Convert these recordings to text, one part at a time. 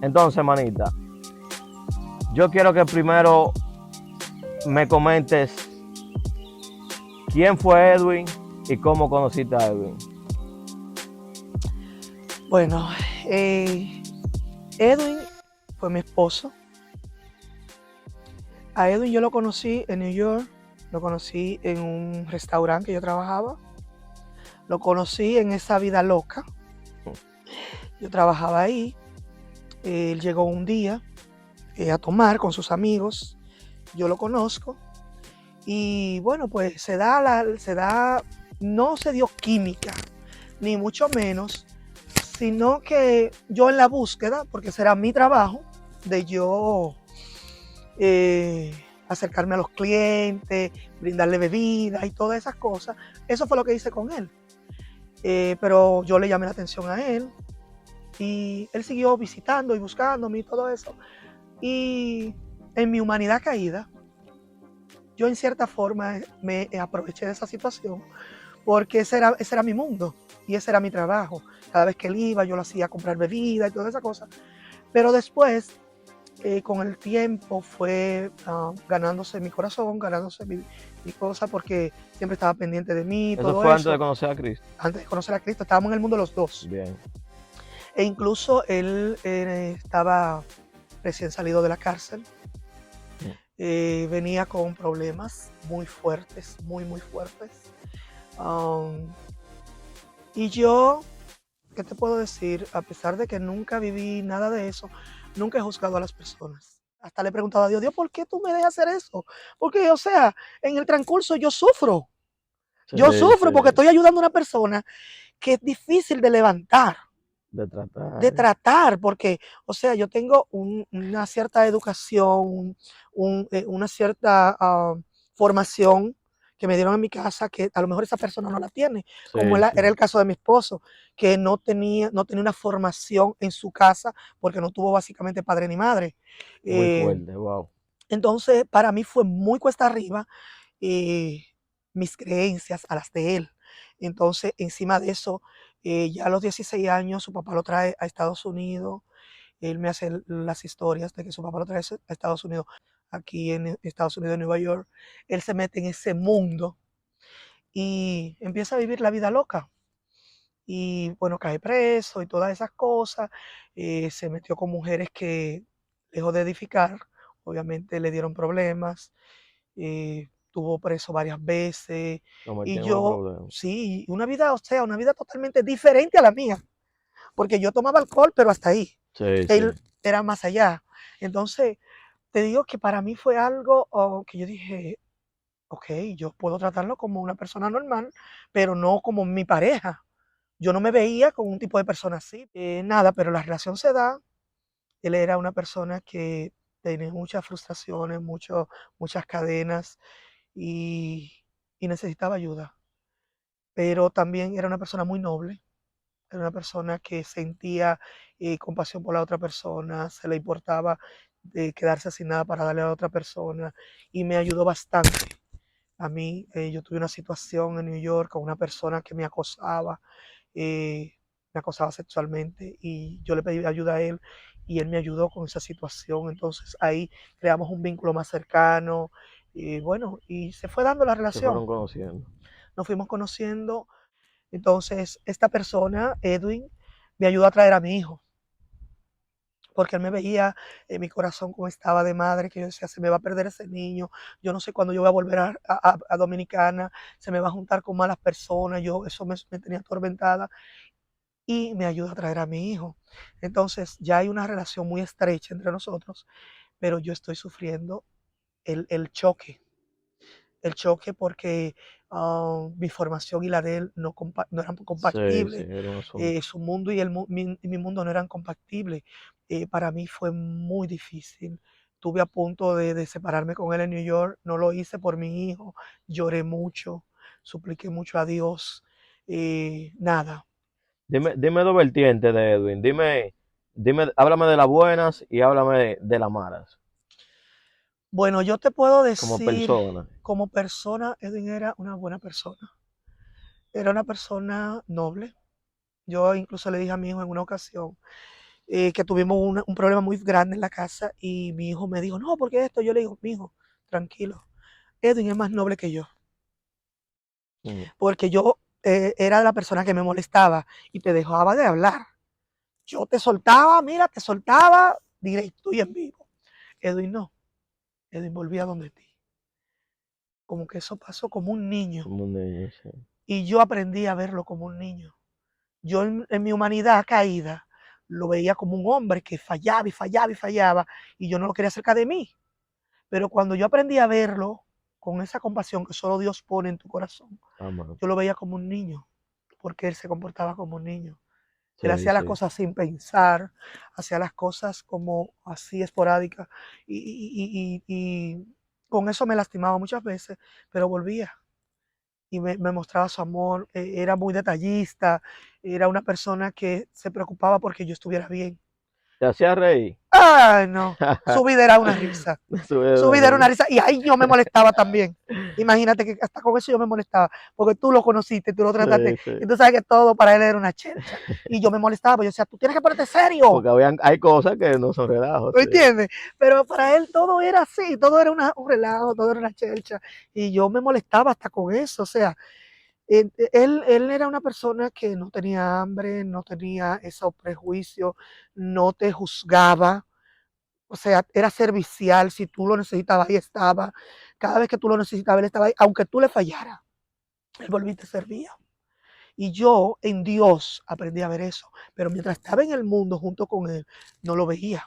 Entonces, manita, yo quiero que primero me comentes quién fue Edwin y cómo conociste a Edwin. Bueno, Edwin fue mi esposo. A Edwin yo lo conocí en New York, lo conocí en un restaurante que yo trabajaba, lo conocí en esa vida loca. Yo trabajaba ahí, él llegó un día a tomar con sus amigos, yo lo conozco y bueno, pues no se dio química, ni mucho menos, sino que yo en la búsqueda, porque será mi trabajo, de yo acercarme a los clientes, brindarle bebidas y todas esas cosas. Eso fue lo que hice con él. Pero yo le llamé la atención a él y él siguió visitando y buscándome y todo eso. Y en mi humanidad caída, yo en cierta forma me aproveché de esa situación porque ese era mi mundo y ese era mi trabajo. Cada vez que él iba, yo lo hacía comprar bebida y toda esa cosa. Pero después, con el tiempo, fue ganándose mi corazón, ganándose mi cosa, porque siempre estaba pendiente de mí, Eso todo fue antes de eso. conocer a Cristo. Antes de conocer a Cristo, estábamos en el mundo los dos. Bien. E incluso él estaba recién salido de la cárcel. Venía con problemas muy fuertes, muy, muy fuertes. Um, y yo, ¿qué te puedo decir? A pesar de que nunca viví nada de eso, nunca he juzgado a las personas. Hasta le he preguntado a Dios, Dios, ¿por qué tú me dejas hacer eso? Porque, o sea, en el transcurso yo sufro. Sí, Yo sufro porque sí. estoy ayudando a una persona que es difícil de levantar, De tratar. de tratar, porque, o sea, yo tengo una cierta educación, una cierta formación que me dieron en mi casa que a lo mejor esa persona no la tiene, como Sí, era sí. el caso de mi esposo, que no tenía una formación en su casa porque no tuvo básicamente padre ni madre. Muy Eh, fuerte, wow. entonces, para mí fue muy cuesta arriba eh, mis creencias a las de él. Entonces, encima de eso, ya a los 16 años su papá lo trae a Estados Unidos. Él me hace las historias de que su papá lo trae a Estados Unidos, aquí en Estados Unidos, en Nueva York. Él se mete en ese mundo y empieza a vivir la vida loca. Y bueno, cae preso y todas esas cosas. Se metió con mujeres que, lejos de edificar, obviamente le dieron problemas. Tuvo preso varias veces. Lo Y metieron en yo, problemas. sí, una vida, o sea, una vida totalmente diferente a la mía. Porque yo tomaba alcohol, pero hasta ahí. Sí, sí. Él era más allá. Entonces, te digo que para mí fue algo que yo dije, ok, yo puedo tratarlo como una persona normal, pero no como mi pareja. Yo no me veía con un tipo de persona así. Nada, pero la relación se da. Él era una persona que tenía muchas frustraciones, muchas cadenas y, y necesitaba ayuda. Pero también era una persona muy noble, era una persona que sentía compasión por la otra persona, se le importaba de quedarse sin nada para darle a la otra persona y me ayudó bastante. A mí, yo tuve una situación en New York con una persona que eh, me acosaba sexualmente y yo le pedí ayuda a él y él me ayudó con esa situación. Entonces ahí creamos un vínculo más cercano y bueno, y se fue dando la Se fueron relación. conociendo. Nos fuimos conociendo. Entonces esta persona, Edwin, me ayudó a traer a mi hijo porque él me veía en mi corazón como estaba de madre, que yo decía, se me va a perder ese niño, yo no sé cuándo yo voy a volver a Dominicana, se me va a juntar con malas personas, eso me tenía atormentada y me ayuda a traer a mi hijo. Entonces ya hay una relación muy estrecha entre nosotros, pero yo estoy sufriendo el choque, porque mi formación y la de él no eran Sí, sí, compatibles. era un asunto. Su mundo y mi mundo no eran compatibles. Para mí fue muy difícil. Estuve a punto de separarme con él en New York. No lo hice por mi hijo. Lloré mucho, supliqué mucho a Dios. Nada. Dime dos vertientes de Edwin. Háblame de las buenas y háblame de las malas. Bueno, yo te puedo Como decir, persona. como persona, Edwin era una buena persona. Era una persona noble. Yo incluso le dije a mi hijo en una ocasión que tuvimos un problema muy grande en la casa y mi hijo me dijo, no, porque esto, yo le digo, mi hijo, tranquilo, Edwin es más noble que yo, Mm. porque yo era la persona que me molestaba y te dejaba de hablar. Yo te soltaba, mira, te soltaba directo y en vivo. Edwin no, Edwin volvía donde ti. Como que eso pasó como un niño Como un niño, sí. y yo aprendí a verlo como un niño. Yo en mi humanidad caída lo veía como un hombre que fallaba y fallaba y fallaba y yo no lo quería cerca de mí. Pero cuando yo aprendí a verlo con esa compasión que solo Dios pone en tu corazón, Amén. yo lo veía como un niño, porque él se comportaba como un niño. Él Sí, hacía las sí. cosas sin pensar, hacía las cosas como así esporádicas y con eso me lastimaba muchas veces, pero volvía y me mostraba su amor, era muy detallista, era una persona que se preocupaba porque yo estuviera bien. ¿Te hacía reír? Ay, no, su vida era una risa. Sube Su una vida era una risa. risa y ahí yo me molestaba también. Imagínate que hasta con eso yo me molestaba, porque tú lo conociste, tú lo trataste, Sí, sí. y tú sabes que todo para él era una chelcha. Y yo me molestaba, yo decía, tú tienes que ponerte serio, Porque hay cosas que no son relajos, ¿me sí. entiendes? Pero para él todo era así, todo era un relajo, todo era una chelcha. Y yo me molestaba hasta con eso, o sea, él era una persona que no tenía hambre, no tenía esos prejuicios, no te juzgaba, o sea, era servicial, si tú lo necesitabas, ahí estaba. Cada vez que tú lo necesitabas, él estaba ahí, aunque tú le fallaras, él volvía y te servía. Y yo en Dios aprendí a ver eso, pero mientras estaba en el mundo junto con él, no lo veía.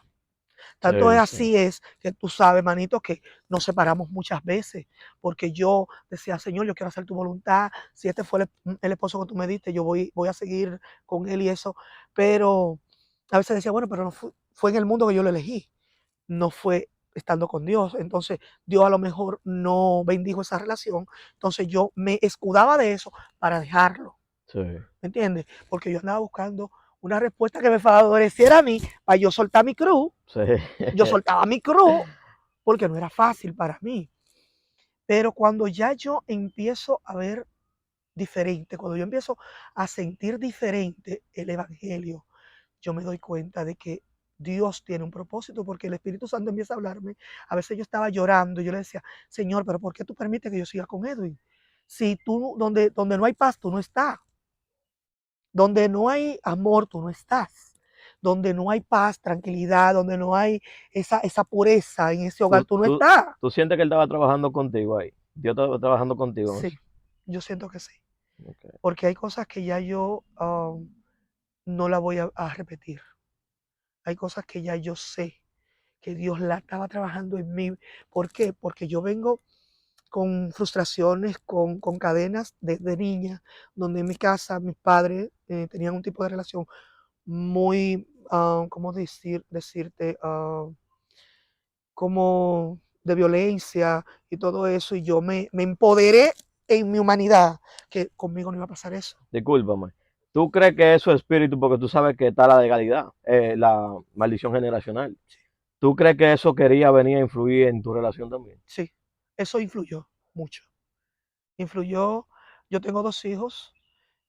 Tanto es Sí, sí. así es que tú sabes, manito, que nos separamos muchas veces, porque yo decía, Señor, yo quiero hacer tu voluntad, si este fue el esposo que tú me diste, yo voy a seguir con él y eso, pero a veces decía, bueno, pero no fue en el mundo que yo lo elegí, no fue estando con Dios. Entonces, Dios a lo mejor no bendijo esa relación. Entonces, yo me escudaba de eso para dejarlo. Sí, ¿Me entiendes? Porque yo andaba buscando una respuesta que me favoreciera a mí para yo soltar mi cruz. sí. Yo soltaba mi cruz porque no era fácil para mí. Pero cuando ya yo empiezo a ver diferente, cuando yo empiezo a sentir diferente el evangelio, yo me doy cuenta de que Dios tiene un propósito porque el Espíritu Santo empieza a hablarme. A veces yo estaba llorando y yo le decía, Señor, pero ¿por qué tú permites que yo siga con Edwin? Si tú, donde no hay paz, tú no estás. Donde no hay amor, tú no estás. Donde no hay paz, tranquilidad, donde no hay esa pureza en ese hogar, ¿Tú, tú no tú, estás. tú sientes que él estaba trabajando contigo ahí? Dios estaba trabajando contigo en Sí, eso. yo siento que sí. Okay. Porque hay cosas que ya yo no la voy a repetir. Hay cosas que ya yo sé que Dios la estaba trabajando en mí. ¿Por qué? Porque yo vengo con frustraciones, con cadenas desde niña, donde en mi casa mis padres tenían un tipo de relación muy, ¿cómo decirte? Como de violencia y todo eso, y yo me empoderé en mi humanidad, que conmigo no iba a pasar eso. Discúlpame. ¿Tú crees que eso es espíritu porque tú sabes que está la legalidad, la maldición generacional? ¿Tú crees que eso quería venir a influir en tu relación también? Sí, eso influyó mucho. Influyó, yo tengo dos hijos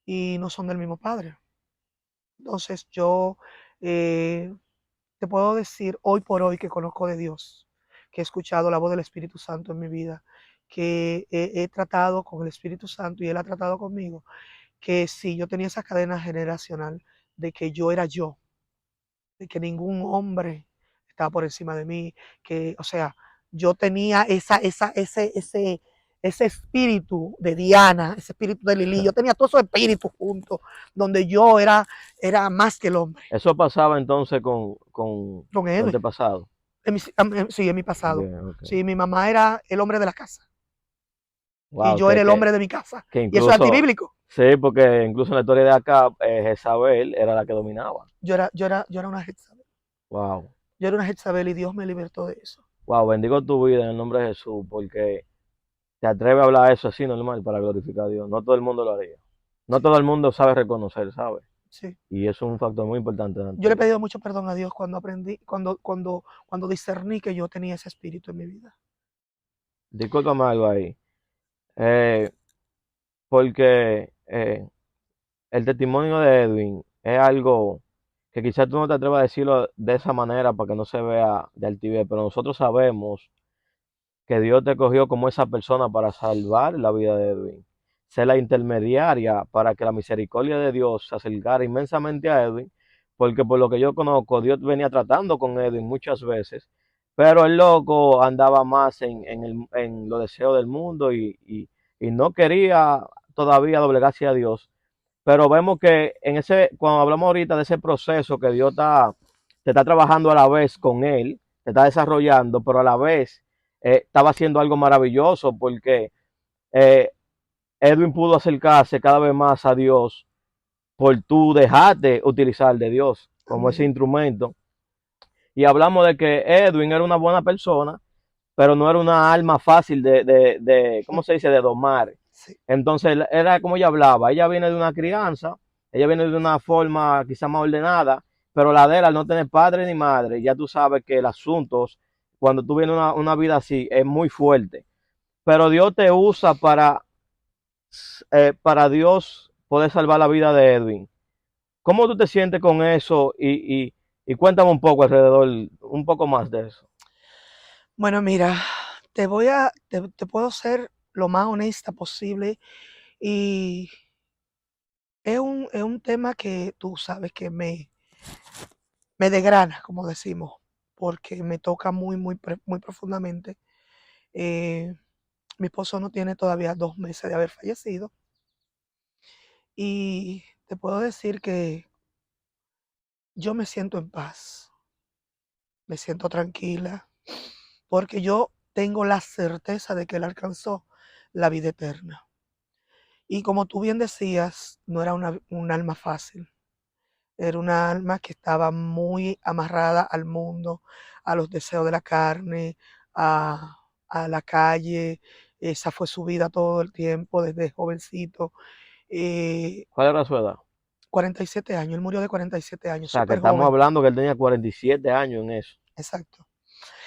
y no son del mismo padre. Entonces yo eh, te puedo decir hoy por hoy que conozco de Dios, que he escuchado la voz del Espíritu Santo en mi vida, que he tratado con el Espíritu Santo y Él ha tratado conmigo, que sí, yo tenía esa cadena generacional de que yo era yo, de que ningún hombre estaba por encima de mí, que, o sea, yo tenía ese espíritu de Diana, ese espíritu de Lili, yo tenía todos esos espíritus juntos, donde yo era más que el hombre, Eso pasaba entonces con con tu Edwin. antepasado. Sí, en mi pasado. Bien, ok. Sí, mi mamá era el hombre de la casa y Wow, yo era el hombre de mi casa. que Y eso es incluso, antibíblico. sí, porque incluso en la historia de acá, Jezabel era la que dominaba. Yo era una Jezabel. Wow. Yo era una Jezabel y Dios me libertó de eso. Wow, bendigo tu vida en el nombre de Jesús, porque te atreves a hablar eso así normal para glorificar a Dios. No todo el mundo lo haría. No Sí, todo el mundo sabe reconocer, ¿sabes? sí. Y eso es un factor muy importante en Yo le he ti. pedido mucho perdón a Dios cuando aprendí, cuando discerní que yo tenía ese espíritu en mi vida. Discúlpame algo ahí. Eh, porque el testimonio de Edwin es algo que quizás tú no te atrevas a decirlo de esa manera para que no se vea de altivez, pero nosotros sabemos que Dios te cogió como esa persona para salvar la vida de Edwin, ser la intermediaria para que la misericordia de Dios se acercara inmensamente a Edwin, porque por lo que yo conozco, Dios venía tratando con Edwin muchas veces, pero el loco andaba más en los deseos del mundo y no quería todavía doblegarse a Dios. Pero vemos que cuando hablamos ahorita de ese proceso que Dios te está trabajando a la vez con él, te está desarrollando, pero a la vez estaba haciendo algo maravilloso porque eh, Edwin pudo acercarse cada vez más a Dios por tú dejarte utilizar de Dios como ese Amén. instrumento. Y hablamos de que Edwin era una buena persona, pero no era una alma fácil ¿cómo se dice?, de domar. Sí, Entonces, era como ella hablaba, ella viene de una crianza, ella viene de una forma quizá más ordenada, pero la de él, al no tener padre ni madre, ya tú sabes que el asunto, cuando tú vienes una vida así, es muy fuerte. Pero Dios te usa para Dios poder salvar la vida de Edwin. ¿Cómo tú te sientes con eso? Y cuéntame un poco alrededor, un poco más de eso. bueno, mira, te puedo ser lo más honesta posible y es un tema que tú sabes que me desgrana, como decimos, porque me toca muy profundamente. Eh, Mi esposo no tiene todavía 2 meses de haber fallecido y te puedo decir que yo me siento en paz, me siento tranquila, porque yo tengo la certeza de que él alcanzó la vida eterna. Y como tú bien decías, no era un alma fácil, era una alma que estaba muy amarrada al mundo, a los deseos de la carne, a la calle. Esa fue su vida todo el tiempo, desde jovencito. Eh, ¿Cuál era su edad? 47 años, él murió de 47 O años, sea, que súper estamos joven, hablando que él tenía 47 años en eso. exacto.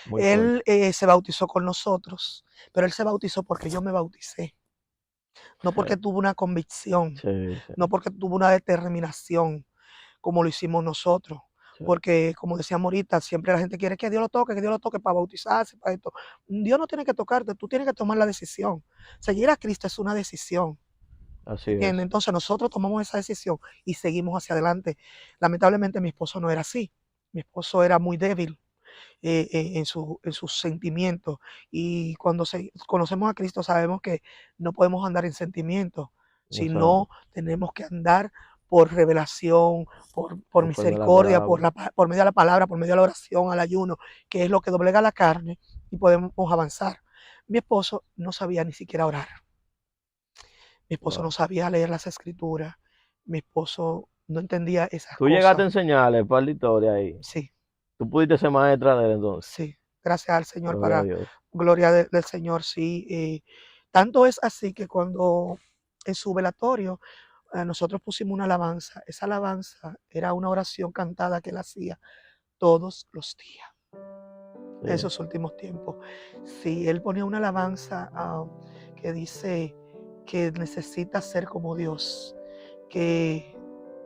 Muy fuerte. Él se bautizó con nosotros, pero él se bautizó porque yo me bauticé, no porque tuvo una convicción, Sí, sí, no porque tuvo una determinación como lo hicimos nosotros. sí. Porque, como decíamos ahorita, siempre la gente quiere que Dios lo toque para bautizarse, para esto. Dios no tiene que tocarte, tú tienes que tomar la decisión. Seguir a Cristo es una decisión, Así ¿entiendes? es. Entonces nosotros tomamos esa decisión y seguimos hacia adelante. Lamentablemente mi esposo no era así. Mi esposo era muy débil en sus sentimientos. Y cuando conocemos a Cristo sabemos que no podemos andar en sentimientos, Exacto. sino tenemos que andar por revelación, por Conforme a la misericordia, palabra. por medio de la palabra, por medio de la oración, al ayuno, que es lo que doblega la carne y podemos avanzar. Mi esposo no sabía ni siquiera orar. Mi esposo no Wow. sabía leer las escrituras. Mi esposo no entendía esas Tú llegaste a cosas. enseñarle un par de historias ahí. Sí, Tú pudiste ser maestra de él entonces. sí, gracias al Señor, Gloria a para Dios. gloria del Señor, sí. Tanto es así que cuando en su velatorio nosotros pusimos una alabanza, esa alabanza era una oración cantada que él hacía todos los días, Sí. en esos últimos tiempos. Sí, él ponía una alabanza que dice que necesita ser como Dios, que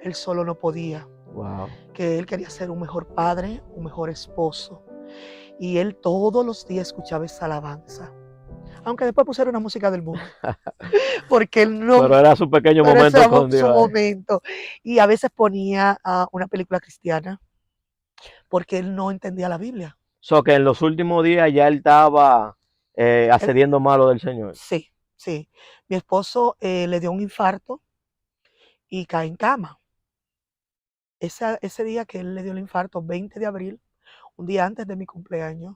él solo no podía, Wow. que él quería ser un mejor padre, un mejor esposo. Y él todos los días escuchaba esa alabanza. Aunque después pusiera una música del mundo. Porque él no, Pero era su pequeño pero ese momento era con su Dios ahí. momento. Y a veces ponía una película cristiana porque él no entendía la Biblia. So que en los últimos días ya él estaba Él, accediendo malo del Señor. sí, sí. Mi esposo le dio un infarto y cae en cama. Ese día que él le dio el infarto, 20 de abril, un día antes de mi cumpleaños,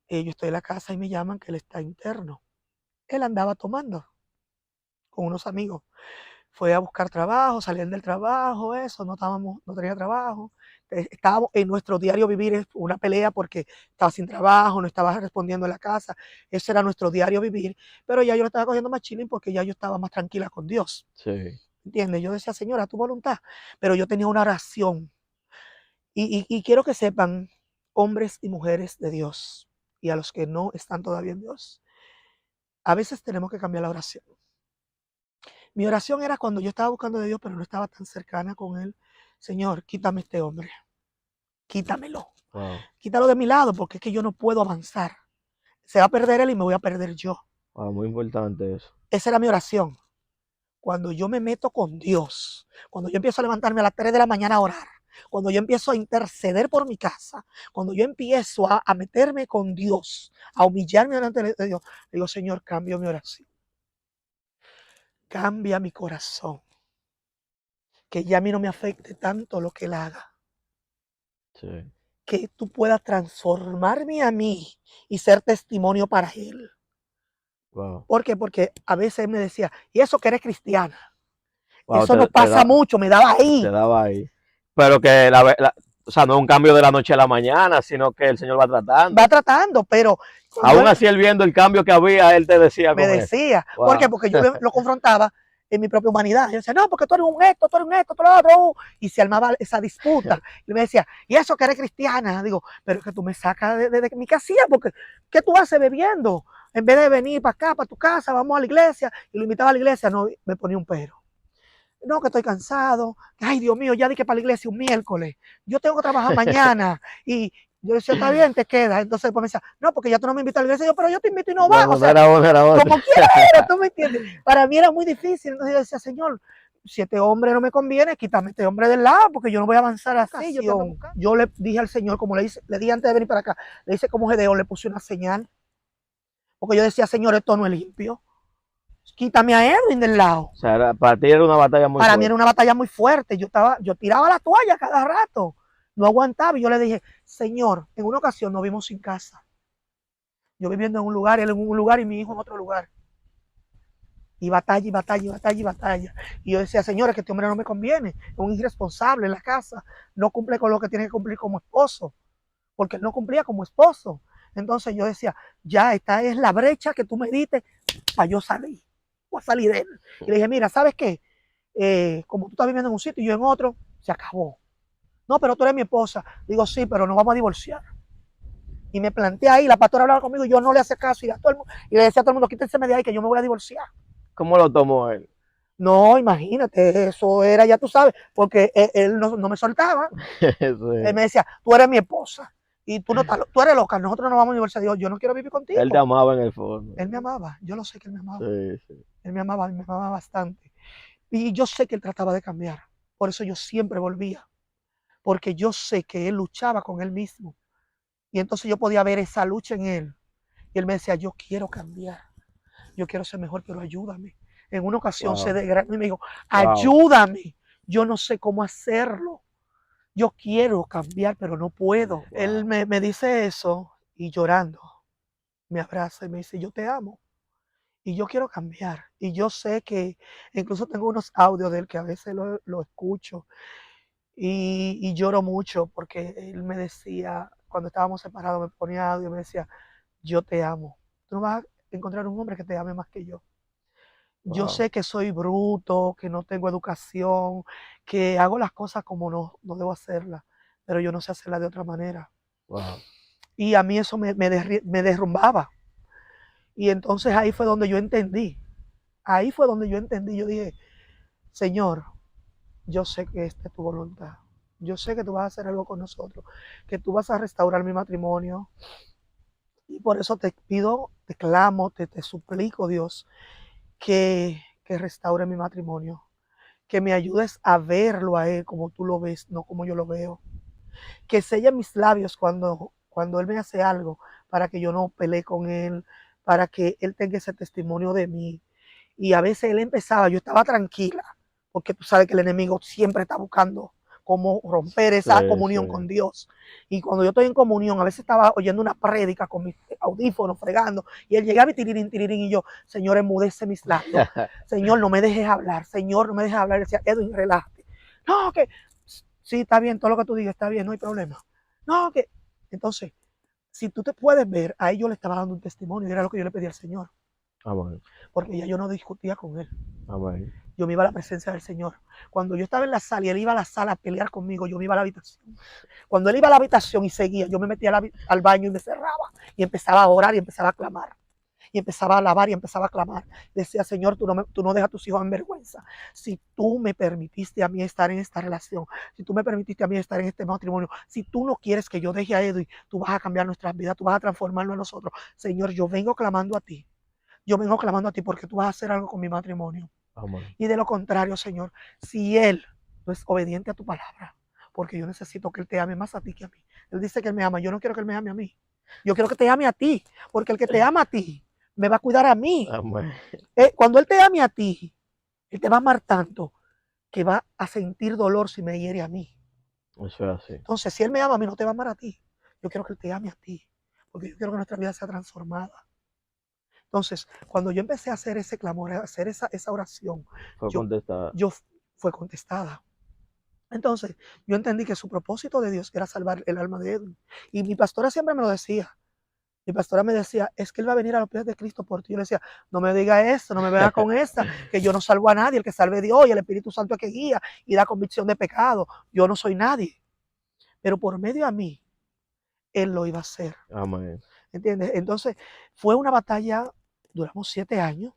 yo estoy en la casa y me llaman que él está interno. Él andaba tomando con unos amigos. Fue a buscar trabajo, salían del trabajo, eso, no tenía trabajo. Estábamos en nuestro diario vivir, una pelea porque estaba sin trabajo, no estaba respondiendo en la casa. Ese era nuestro diario vivir, pero ya yo lo estaba cogiendo más chilling porque ya yo estaba más tranquila con Dios. Sí. ¿Entiendes? Yo decía, Señora, tu voluntad. Pero yo tenía una oración. Y quiero que sepan, hombres y mujeres de Dios, y a los que no están todavía en Dios, a veces tenemos que cambiar la oración. Mi oración era cuando yo estaba buscando de Dios, pero no estaba tan cercana con Él. Señor, quítame este hombre, quítamelo. Wow. Quítalo de mi lado porque es que yo no puedo avanzar. Se va a perder él y me voy a perder yo. Wow, muy importante eso. Esa era mi oración. Cuando yo me meto con Dios, cuando yo empiezo a levantarme a las 3 de la mañana a orar, cuando yo empiezo a interceder por mi casa, cuando yo empiezo a meterme con Dios, a humillarme delante de Dios, digo, Señor, cambio mi oración. Cambia mi corazón. Que ya a mí no me afecte tanto lo que Él haga. Sí. Que tú puedas transformarme a mí y ser testimonio para Él. Wow. ¿Por qué? Porque a veces Él me decía, y eso que eres cristiana. Wow, Eso no pasa mucho, me daba ahí. Te daba ahí. Pero que o sea, no es un cambio de la noche a la mañana, sino que el Señor va tratando. Va tratando, pero aún así él viendo el cambio que había, él te decía. Me decía. Wow. ¿Por qué? Porque yo lo confrontaba en mi propia humanidad. Yo decía, no, porque tú eres un esto, tú eres un esto, tú eres otro. Y se armaba esa disputa. Y me decía, ¿y eso que eres cristiana? Digo, pero es que tú me sacas de mi casilla, porque ¿qué tú haces bebiendo? En vez de venir para acá, para tu casa, vamos a la iglesia. Y lo invitaba a la iglesia, no, me ponía un pero. No, que estoy cansado. Ay, Dios mío, ya di que para la iglesia un miércoles. Yo tengo que trabajar mañana. Y yo decía, está bien, te queda. Entonces después me decía, no, porque ya tú no me invitas a la iglesia. Yo, pero yo te invito y no vas. O sea, era como quiera era, tú me entiendes. Para mí era muy difícil. Entonces yo decía, Señor, si este hombre no me conviene, quítame este hombre del lado, porque yo no voy a avanzar así. Yo le dije al Señor, como le dije antes de venir para acá, le hice como Gedeón, le puse una señal. Porque yo decía, Señor, esto no es limpio. Quítame a Edwin del lado. O sea, para ti era una batalla muy fuerte. Para mí era una batalla muy fuerte. Yo tiraba la toalla cada rato. No aguantaba. Y yo le dije, Señor, en una ocasión nos vimos sin casa. Yo viviendo en un lugar, él en un lugar y mi hijo en otro lugar. Y batalla, y batalla, y batalla, y batalla. Y yo decía, Señor, es que este hombre no me conviene. Es un irresponsable en la casa. No cumple con lo que tiene que cumplir como esposo. Porque él no cumplía como esposo. Entonces yo decía, ya, esta es la brecha que tú me diste para yo salir. Voy a salir de él. Y le dije, mira, ¿sabes qué? Como tú estás viviendo en un sitio y yo en otro, se acabó. No, pero tú eres mi esposa. Digo, sí, pero nos vamos a divorciar. Y me planteé ahí, la pastora hablaba conmigo, yo no le hacía caso y le decía a todo el mundo, quítense de ahí que yo me voy a divorciar. ¿Cómo lo tomó él? No, imagínate, eso era, ya tú sabes, porque él no me soltaba. Sí. Él me decía, tú eres mi esposa y tú eres loca, nosotros nos vamos a divorciar. Digo, yo no quiero vivir contigo. Él te amaba en el fondo. Él me amaba, yo lo sé que él me amaba. Sí, sí. Él me amaba bastante. Y yo sé que él trataba de cambiar. Por eso yo siempre volvía. Porque yo sé que él luchaba con él mismo. Y entonces yo podía ver esa lucha en él. Y él me decía, yo quiero cambiar. Yo quiero ser mejor, pero ayúdame. En una ocasión se degradó y me dijo, ayúdame. Yo no sé cómo hacerlo. Yo quiero cambiar, pero no puedo. Él me dice eso y llorando me abraza y me dice, yo te amo. Y yo quiero cambiar. Y yo sé que incluso tengo unos audios de él que a veces lo escucho y lloro mucho porque él me decía, cuando estábamos separados, me ponía audio y me decía, yo te amo. Tú no vas a encontrar un hombre que te ame más que yo. Yo sé que soy bruto, que no tengo educación, que hago las cosas como no debo hacerlas, pero yo no sé hacerlas de otra manera. Y a mí eso me derrumbaba. Y entonces ahí fue donde yo entendí. Ahí fue donde yo entendí. Yo dije, Señor, yo sé que esta es tu voluntad. Yo sé que tú vas a hacer algo con nosotros, que tú vas a restaurar mi matrimonio. Y por eso te pido, te clamo, te suplico, Dios, que restaure mi matrimonio. Que me ayudes a verlo a Él como tú lo ves, no como yo lo veo. Que selle mis labios cuando Él me hace algo, para que yo no pelee con Él, para que Él tenga ese testimonio de mí. Y a veces Él empezaba, yo estaba tranquila, porque tú sabes que el enemigo siempre está buscando cómo romper esa comunión con Dios. Y cuando yo estoy en comunión, a veces estaba oyendo una prédica con mis audífonos, fregando, y él llegaba y tirirín, y yo, Señor, enmudece mis labios. Señor, no me dejes hablar. Señor, no me dejes hablar. Y decía, Edwin, relájate. No, que sí, está bien, todo lo que tú digas está bien, no hay problema. No, que entonces, si tú te puedes ver, a él yo le estaba dando un testimonio y era lo que yo le pedí al Señor. Amén. Porque ya yo no discutía con él. Amén. Yo me iba a la presencia del Señor. Cuando yo estaba en la sala y él iba a la sala a pelear conmigo, yo me iba a la habitación. Cuando él iba a la habitación y seguía, yo me metía al baño y me cerraba y empezaba a orar y empezaba a clamar. Y empezaba a alabar y empezaba a clamar. Decía, Señor, tú no dejas a tus hijos en vergüenza. Si tú me permitiste a mí estar en esta relación, si tú me permitiste a mí estar en este matrimonio, si tú no quieres que yo deje a Edwin, tú vas a cambiar nuestras vidas, tú vas a transformarlo a nosotros. Señor, yo vengo clamando a ti. Yo vengo clamando a ti porque tú vas a hacer algo con mi matrimonio. Amén. Y de lo contrario, Señor, si Él no es obediente a tu palabra, porque yo necesito que Él te ame más a ti que a mí. Él dice que Él me ama, yo no quiero que Él me ame a mí. Yo quiero que te ame a ti, porque el que te ama a ti me va a cuidar a mí. Amén. Cuando Él te ame a ti, Él te va a amar tanto que va a sentir dolor si me hiere a mí. Eso es así. Entonces, si Él me ama a mí, no te va a amar a ti. Yo quiero que Él te ame a ti, porque yo quiero que nuestra vida sea transformada. Entonces, cuando yo empecé a hacer ese clamor, a hacer esa oración, Fue contestada. fue contestada. Entonces, yo entendí que su propósito de Dios era salvar el alma de Edwin. Y mi pastora siempre me lo decía. Mi pastora me decía, es que Él va a venir a los pies de Cristo por ti. Yo le decía, no me diga eso, no me vea con esa, que yo no salvo a nadie, el que salve a Dios y el Espíritu Santo es que guía y da convicción de pecado. Yo no soy nadie. Pero por medio a mí, Él lo iba a hacer. Amén. ¿Entiendes? Entonces, fue una batalla, duramos 7 años.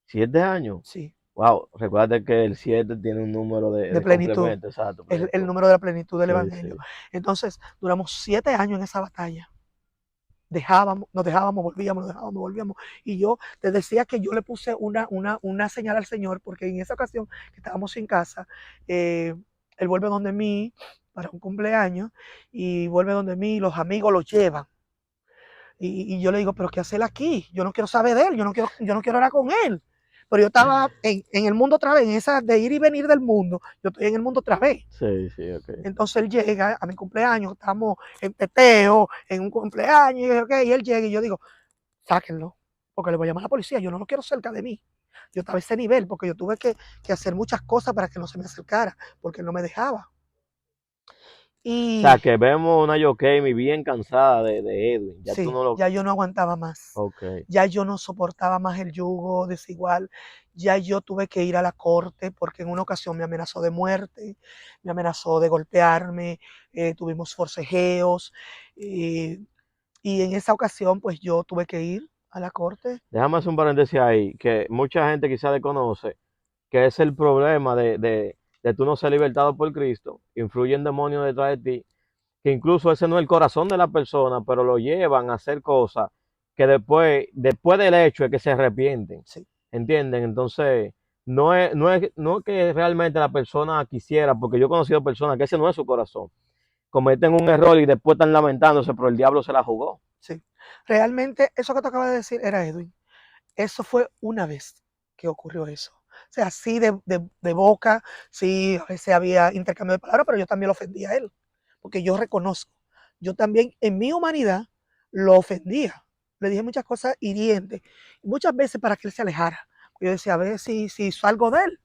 7 años. Sí. Wow, recuerda que el 7 tiene un número de plenitud. Exacto. El número de la plenitud del Sí, Evangelio. sí. Entonces, duramos 7 años en esa batalla. Nos dejábamos, volvíamos. Y yo te decía que yo le puse una señal al Señor, porque en esa ocasión que estábamos sin casa, Él vuelve donde mí para un cumpleaños, y vuelve donde mí, y los amigos lo llevan. Y yo le digo, pero ¿qué hace él aquí? Yo no quiero saber de él, yo no quiero hablar con él. Pero yo estaba en el mundo otra vez, en esa de ir y venir del mundo, yo estoy en el mundo otra vez. Sí, sí, ok. Entonces él llega a mi cumpleaños, estamos en teteo, en un cumpleaños, y él llega y yo digo, sáquenlo, porque le voy a llamar a la policía, yo no lo quiero cerca de mí. Yo estaba a ese nivel, porque yo tuve que hacer muchas cosas para que no se me acercara, porque él no me dejaba. O sea, que vemos una Yokemi bien cansada de Edwin. Ya sí, tú no lo... ya yo no aguantaba más. Ok. Ya yo no soportaba más el yugo desigual. Ya yo tuve que ir a la corte porque en una ocasión me amenazó de muerte, me amenazó de golpearme, tuvimos forcejeos. Y en esa ocasión, pues yo tuve que ir a la corte. Déjame hacer un paréntesis ahí, que mucha gente quizá desconoce que es el problema de tú no ser libertado por Cristo. Influyen demonios detrás de ti, que incluso ese no es el corazón de la persona, pero lo llevan a hacer cosas que después del hecho es que se arrepienten. Sí. ¿Entienden? Entonces, no es que realmente la persona quisiera, porque yo he conocido personas que ese no es su corazón. Cometen un error y después están lamentándose, pero el diablo se la jugó. Sí. Realmente, eso que te acabas de decir era Edwin. Eso fue una vez que ocurrió eso. O sea, sí de boca, sí, a veces había intercambio de palabras, pero yo también lo ofendía a él. Porque yo reconozco, yo también en mi humanidad lo ofendía. Le dije muchas cosas hirientes, muchas veces para que él se alejara. Yo decía, a ver si salgo de él,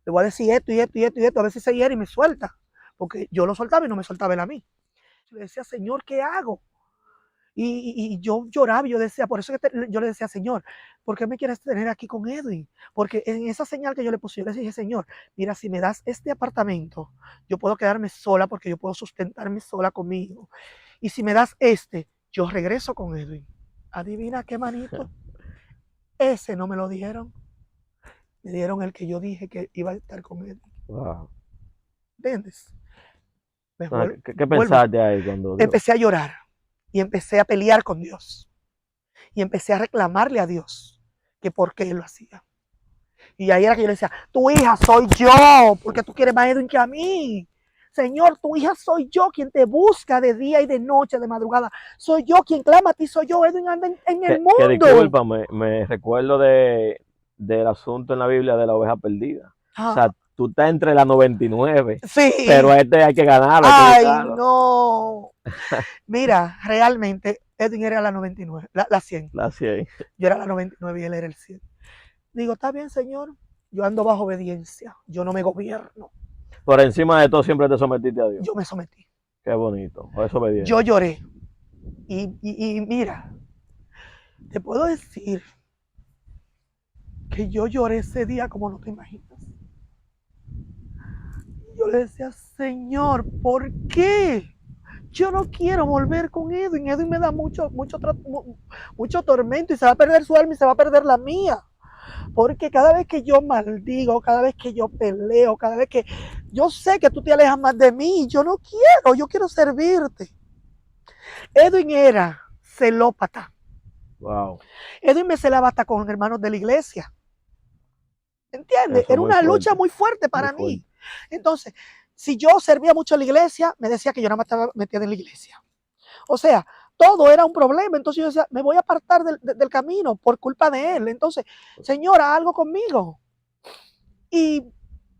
le voy a decir esto y esto y esto y esto, a ver si se hiere y me suelta. Porque yo lo soltaba y no me soltaba él a mí. Yo le decía, Señor, ¿qué hago? Y yo lloraba y yo decía, por eso yo le decía, Señor, ¿por qué me quieres tener aquí con Edwin? Porque en esa señal que yo le puse, yo le dije, Señor, mira, si me das este apartamento, yo puedo quedarme sola porque yo puedo sustentarme sola conmigo. Y si me das yo regreso con Edwin. Adivina qué manito. Ese no me lo dieron. Me dieron el que yo dije que iba a estar con Edwin. Wow. ¿Entiendes? ¿Qué pensaste ahí cuando Dios? Empecé a llorar y empecé a pelear con Dios. Y empecé a reclamarle a Dios que por qué él lo hacía. Y ahí era que yo le decía, tu hija soy yo, porque tú quieres más a Edwin que a mí. Señor, tu hija soy yo quien te busca de día y de noche, de madrugada. Soy yo quien clama a ti, soy yo. Edwin anda en el mundo. Que disculpa, me recuerdo del asunto en la Biblia de la oveja perdida. O sea, tú estás entre las 99. Sí. Pero a este hay que ganarlo. Ay, no. Mira, realmente Edwin era la 99, la 100. La 100. Yo era la 99 y él era el 100. Digo, está bien, Señor, yo ando bajo obediencia, yo no me gobierno. Por encima de todo siempre te sometiste a Dios. Yo me sometí. Qué bonito, es obediencia. Yo lloré. Y mira, te puedo decir que yo lloré ese día como no te imaginas. Yo le decía, Señor, ¿por qué? yo no quiero volver con Edwin. Edwin me da mucho tormento y se va a perder su alma y se va a perder la mía. Porque cada vez que yo maldigo, cada vez que yo peleo, cada vez que yo sé que tú te alejas más de mí, yo no quiero, yo quiero servirte. Edwin era celópata. Wow. Edwin me celaba hasta con hermanos de la iglesia. ¿Entiendes? Eso es Era muy una lucha fuerte. muy fuerte Muy para fuerte. mí. Entonces, si yo servía mucho a la iglesia, me decía que yo nada más estaba metida en la iglesia. O sea, todo era un problema. Entonces yo decía, me voy a apartar del camino por culpa de él. Entonces, señora, algo conmigo.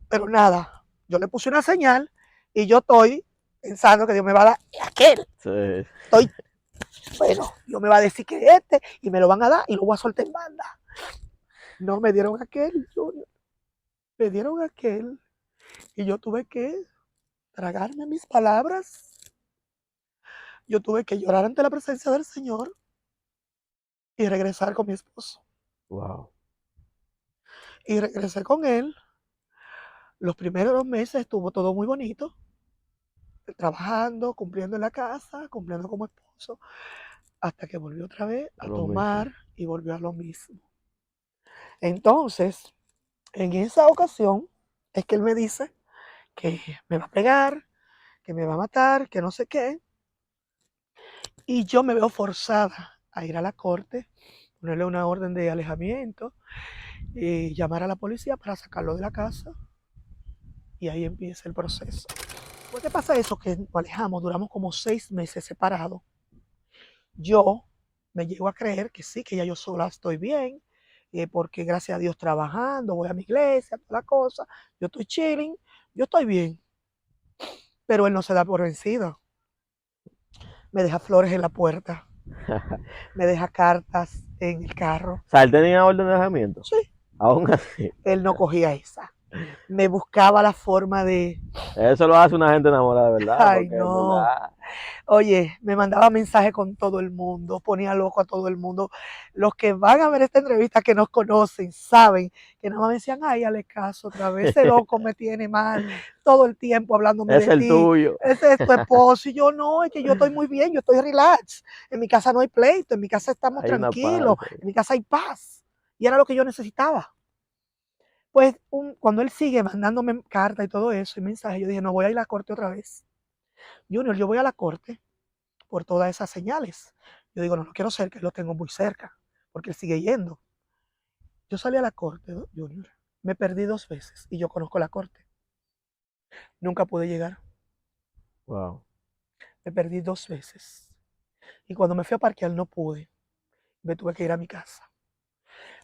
Pero nada, yo le puse una señal y yo estoy pensando que Dios me va a dar aquel. Sí. Estoy, bueno, Dios me va a decir que y me lo van a dar y lo voy a soltar en banda. No, me dieron aquel, Junior. Me dieron aquel y yo tuve que tragarme mis palabras. Yo tuve que llorar ante la presencia del Señor y regresar con mi esposo. Wow. Y regresé con él. Los primeros meses estuvo todo muy bonito, trabajando, cumpliendo en la casa, cumpliendo como esposo, hasta que volvió otra vez a Lo tomar mismo. y volvió a lo mismo. Entonces, en esa ocasión, es que él me dice que me va a pegar, que me va a matar, que no sé qué. Y yo me veo forzada a ir a la corte, ponerle una orden de alejamiento y llamar a la policía para sacarlo de la casa. Y ahí empieza el proceso. ¿Por qué pasa eso? Que nos alejamos, duramos como 6 meses separados. Yo me llego a creer que sí, que ya yo sola estoy bien, porque gracias a Dios trabajando, voy a mi iglesia, toda la cosa, yo estoy chilling, yo estoy bien. Pero él no se da por vencido. Me deja flores en la puerta, me deja cartas en el carro. O sea, él tenía orden de alejamiento. Sí, Aún así. él no cogía esa. Me buscaba la forma de, Eso lo hace una gente enamorada de verdad, ay porque en no, verdad. oye, me mandaba mensajes con todo el mundo, ponía loco a todo el mundo. Los que van a ver esta entrevista, que nos conocen, saben que nada más me decían, ay, hazle caso otra vez, ese loco me tiene mal, todo el tiempo hablándome Es de el ti, tuyo. ese es tu esposo. Y yo, no, es que yo estoy muy bien, yo estoy relax. En mi casa no hay pleito, en mi casa estamos Hay una tranquilos, parte. en mi casa hay paz. Y era lo que yo necesitaba. Pues cuando él sigue mandándome cartas y todo eso, y mensajes, yo dije, no, voy a ir a la corte otra vez. Junior, yo voy a la corte por todas esas señales. Yo digo, no, no quiero ser que lo tengo muy cerca, porque él sigue yendo. Yo salí a la corte, Junior, me perdí 2 veces y yo conozco la corte. Nunca pude llegar, Wow. me perdí 2 veces. Y cuando me fui a parquear no pude, me tuve que ir a mi casa.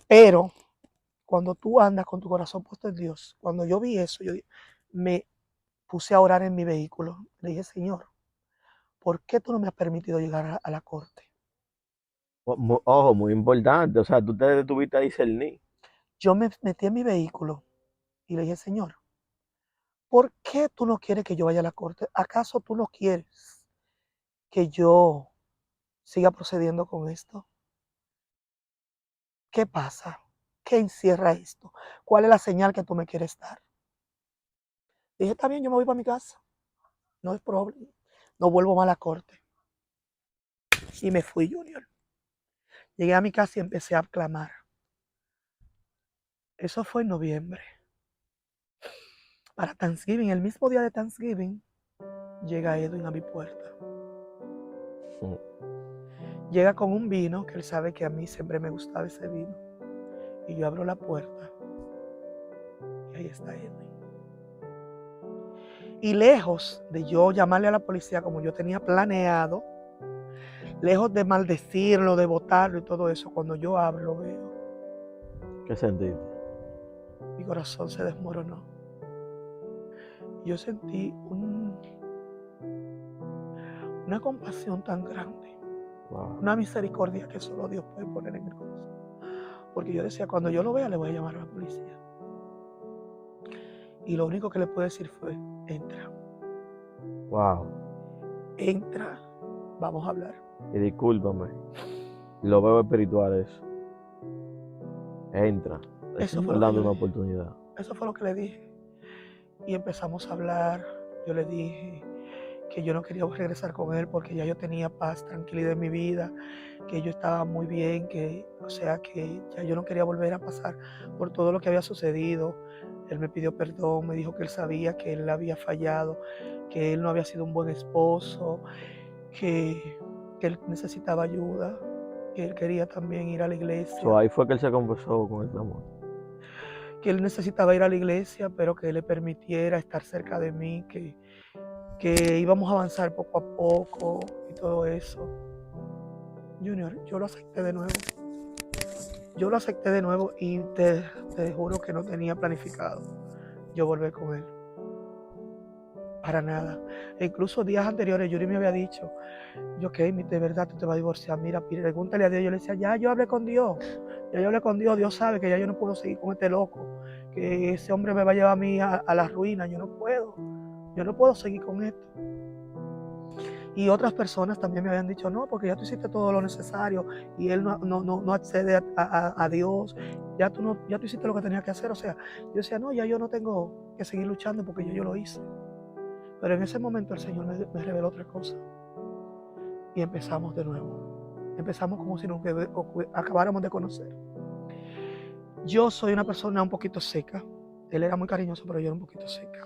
Pero cuando tú andas con tu corazón puesto en Dios, cuando yo vi eso, yo me puse a orar en mi vehículo. Le dije, Señor, ¿por qué tú no me has permitido llegar a la corte? Ojo, muy importante. O sea, tú te detuviste a discernir. Yo me metí en mi vehículo y le dije, Señor, ¿por qué tú no quieres que yo vaya a la corte? ¿Acaso tú no quieres que yo siga procediendo con esto? ¿Qué pasa? ¿Qué encierra esto? ¿Cuál es la señal que tú me quieres dar? Dije, está bien, yo me voy para mi casa. No es problema. No vuelvo más a la corte. Y me fui, Junior. Llegué a mi casa y empecé a clamar. Eso fue en noviembre. Para Thanksgiving, el mismo día de Thanksgiving, llega Edwin a mi puerta. Llega con un vino, que él sabe que a mí siempre me gustaba ese vino. Y yo abro la puerta y ahí está Edwin. Y lejos de yo llamarle a la policía como yo tenía planeado, lejos de maldecirlo, de botarlo y todo eso, cuando yo abro lo veo, ¿Qué sentiste? mi corazón se desmoronó. Yo sentí una compasión tan grande, Wow. una misericordia que solo Dios puede poner en el corazón. Porque yo decía, cuando yo lo vea le voy a llamar a la policía. Y lo único que le pude decir fue, entra. Wow. Entra, vamos a hablar. Y discúlpame. Lo veo espiritual eso. Entra. El Eso Señor fue lo que dando yo una le dije. oportunidad. Eso fue lo que le dije. Y empezamos a hablar. Yo le dije que yo no quería regresar con él porque ya yo tenía paz, tranquilidad en mi vida, que yo estaba muy bien, o sea, que ya yo no quería volver a pasar por todo lo que había sucedido. Él me pidió perdón, me dijo que él sabía que él había fallado, que él no había sido un buen esposo, que, que él necesitaba ayuda, que él quería también ir a la iglesia, Ahí fue que él se confesó con el amor. que él necesitaba ir a la iglesia, pero que él le permitiera estar cerca de mí, que íbamos a avanzar poco a poco y todo eso. Junior, yo lo acepté de nuevo. Yo lo acepté de nuevo y te juro que no tenía planificado yo volver con él. Para nada. E incluso días anteriores, Yuri me había dicho, yo, de verdad tú te vas a divorciar. Mira, pregúntale a Dios. Yo le decía, ya yo hablé con Dios. Ya yo hablé con Dios. Dios sabe que ya yo no puedo seguir con este loco. Que ese hombre me va a llevar a mí a la ruina. Yo no puedo. Yo no puedo seguir con esto. Y otras personas también me habían dicho, no, porque ya tú hiciste todo lo necesario y él no accede a Dios, ya tú hiciste lo que tenías que hacer. O sea, yo decía, no, ya yo no tengo que seguir luchando porque yo lo hice. Pero en ese momento el Señor me reveló otra cosa y empezamos de nuevo. Empezamos como si nos acabáramos de conocer. Yo soy una persona un poquito seca. Él era muy cariñoso, pero yo era un poquito seca.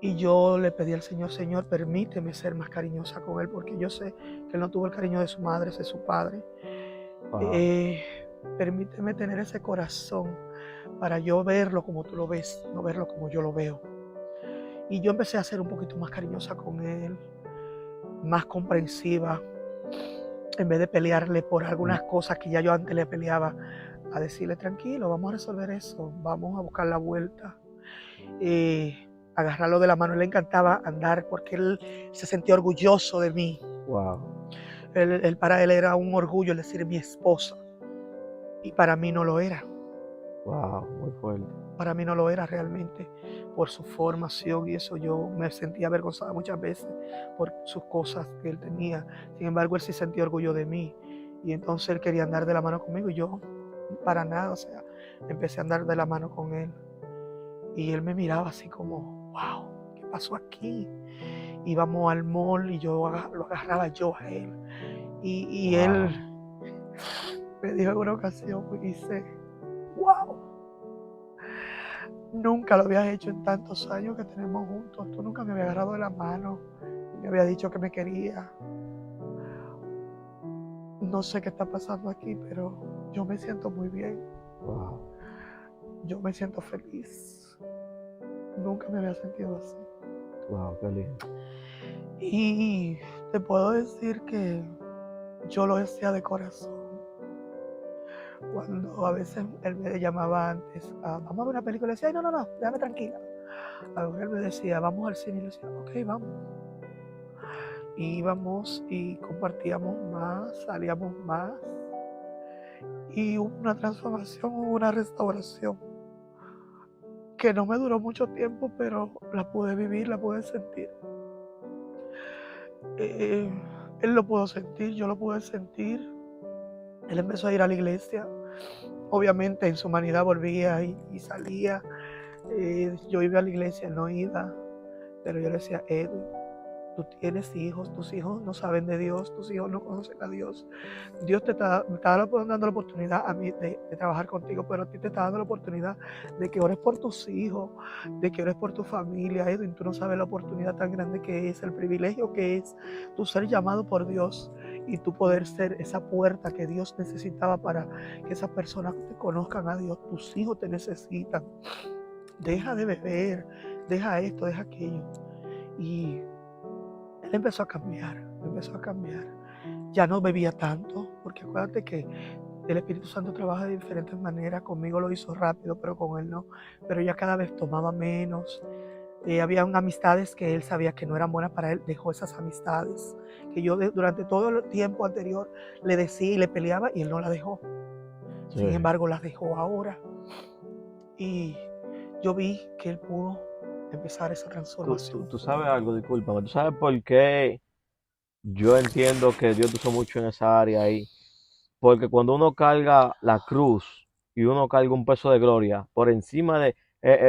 Y yo le pedí al Señor, Señor, permíteme ser más cariñosa con él, porque yo sé que él no tuvo el cariño de su madre, de su padre. Permíteme tener ese corazón para yo verlo como tú lo ves, no verlo como yo lo veo. Y yo empecé a ser un poquito más cariñosa con él, más comprensiva, en vez de pelearle por algunas cosas que ya yo antes le peleaba, a decirle, tranquilo, vamos a resolver eso, vamos a buscar la vuelta. Agarrarlo de la mano. Él le encantaba andar porque él se sentía orgulloso de mí. Wow. Para él era un orgullo el decir mi esposa. Y para mí no lo era. Wow, muy fuerte. Para mí no lo era realmente. Por su formación y eso yo me sentía avergonzada muchas veces por sus cosas que él tenía. Sin embargo, él sí sentía orgullo de mí. Y entonces él quería andar de la mano conmigo y yo para nada. O sea, empecé a andar de la mano con él. Y él me miraba así como, wow, ¿qué pasó aquí? Íbamos al mall y yo lo agarraba yo a él. Y Wow. él me dijo en una ocasión, me dice, wow, nunca lo habías hecho en tantos años que tenemos juntos. Tú nunca me habías agarrado de la mano, me había dicho que me quería. No sé qué está pasando aquí, pero yo me siento muy bien. Wow. Yo me siento feliz. Nunca me había sentido así. Wow, qué lindo. Y te puedo decir que yo lo decía de corazón. Cuando a veces él me llamaba antes, vamos a ver una película, y decía, ay, no, déjame tranquila. Ahora él me decía, vamos al cine, y yo decía, ok, vamos. Y íbamos y compartíamos más, salíamos más. Y hubo una transformación, hubo una restauración que no me duró mucho tiempo, pero la pude vivir, la pude sentir. Él lo pudo sentir, yo lo pude sentir. Él empezó a ir a la iglesia. Obviamente en su humanidad volvía y salía. Yo iba a la iglesia, él no iba. Pero yo le decía, Edwin, tú tienes hijos, tus hijos no saben de Dios, tus hijos no conocen a Dios. Dios me está dando la oportunidad a mí de trabajar contigo, pero a ti te está dando la oportunidad de que ores por tus hijos, de que ores por tu familia. Edwin, tú no sabes la oportunidad tan grande que es, el privilegio que es tu ser llamado por Dios y tú poder ser esa puerta que Dios necesitaba para que esas personas te conozcan a Dios. Tus hijos te necesitan. Deja de beber, deja esto, deja aquello. Y él empezó a cambiar. Ya no bebía tanto, porque acuérdate que el Espíritu Santo trabaja de diferentes maneras. Conmigo lo hizo rápido, pero con él no. Pero ya cada vez tomaba menos. Había amistades que él sabía que no eran buenas para él. Dejó esas amistades que yo durante todo el tiempo anterior le decía y le peleaba y él no la dejó. Sí. Sin embargo, la dejó ahora. Y yo vi que él pudo empezar esa transformación. Tú sabes algo, discúlpame. ¿Tú sabes por qué yo entiendo que Dios te usó mucho en esa área ahí? Porque cuando uno carga la cruz y uno carga un peso de gloria por encima de,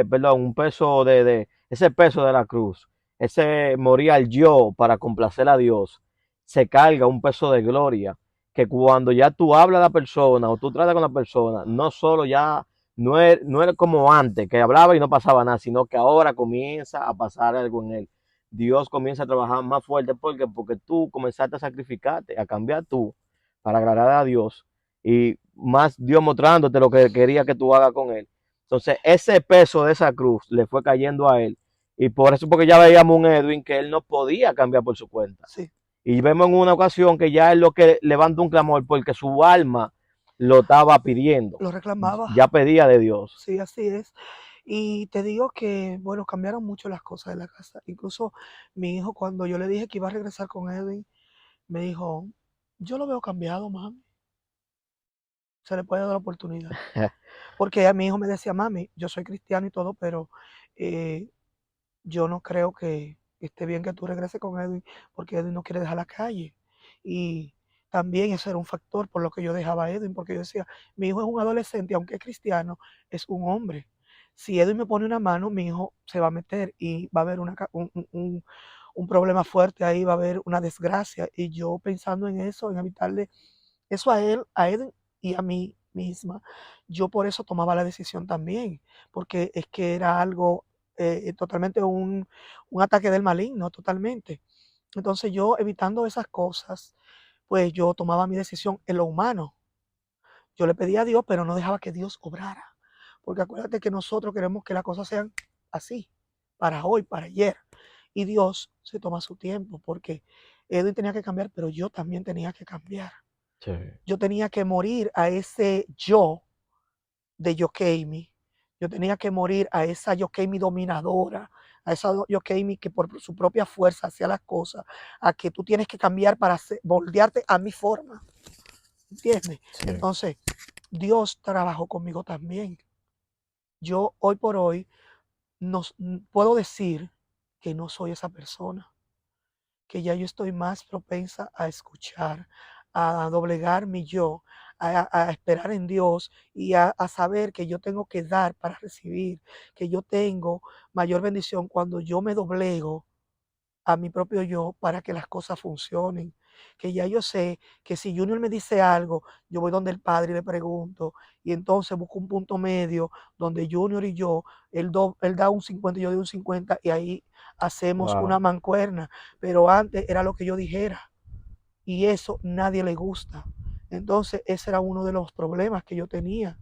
perdón, un peso ese peso de la cruz, ese morir al yo para complacer a Dios, se carga un peso de gloria que cuando ya tú hablas a la persona o tú tratas con la persona, no solo ya no es como antes, que hablaba y no pasaba nada, sino que ahora comienza a pasar algo en él. Dios comienza a trabajar más fuerte. ¿Por qué? Porque tú comenzaste a sacrificarte, a cambiar tú para agradar a Dios y más Dios mostrándote lo que quería que tú hagas con él. Entonces, ese peso de esa cruz le fue cayendo a él y por eso, porque ya veíamos un Edwin que él no podía cambiar por su cuenta. Sí, Y vemos en una ocasión que ya es lo que levanta un clamor porque su alma lo estaba pidiendo. lo reclamaba. Ya pedía de Dios. Sí, así es. Y te digo que, bueno, cambiaron mucho las cosas de la casa. Incluso mi hijo, cuando yo le dije que iba a regresar con Edwin, me dijo, yo lo veo cambiado, mami. Se le puede dar la oportunidad. Porque a mi hijo me decía, mami, yo soy cristiano y todo, pero eh, yo no creo que esté bien que tú regreses con Edwin, porque Edwin no quiere dejar la calle. Y también ese era un factor por lo que yo dejaba a Edwin, porque yo decía, mi hijo es un adolescente, aunque es cristiano, es un hombre. Si Edwin me pone una mano, mi hijo se va a meter y va a haber un problema fuerte ahí, va a haber una desgracia. Y yo pensando en eso, en evitarle eso a él, a Edwin y a mí misma, yo por eso tomaba la decisión también, porque es que era algo totalmente un ataque del maligno, totalmente. Entonces yo evitando esas cosas, pues yo tomaba mi decisión en lo humano. Yo le pedía a Dios, pero no dejaba que Dios obrara. Porque acuérdate que nosotros queremos que las cosas sean así, para hoy, para ayer. Y Dios se toma su tiempo, porque Edwin tenía que cambiar, pero yo también tenía que cambiar. Sí. Yo tenía que morir a ese yo de Yokeimi. Yo tenía que morir a esa Yokeimi dominadora, a esa Yokeimi que por su propia fuerza hacía las cosas, a que tú tienes que cambiar para moldearte a mi forma. ¿Entiendes? Sí. Entonces, Dios trabajó conmigo también. Yo hoy por hoy no, puedo decir que no soy esa persona, que ya yo estoy más propensa a escuchar, a doblegar mi yo, a esperar en Dios y a saber que yo tengo que dar para recibir, que yo tengo mayor bendición cuando yo me doblego a mi propio yo para que las cosas funcionen. Que ya yo sé que si Junior me dice algo, yo voy donde el padre y le pregunto, y entonces busco un punto medio donde Junior y yo, él da un 50 y yo doy un 50, y ahí hacemos una Wow. mancuerna. Pero antes era lo que yo dijera, y eso nadie le gusta. Entonces, ese era uno de los problemas que yo tenía.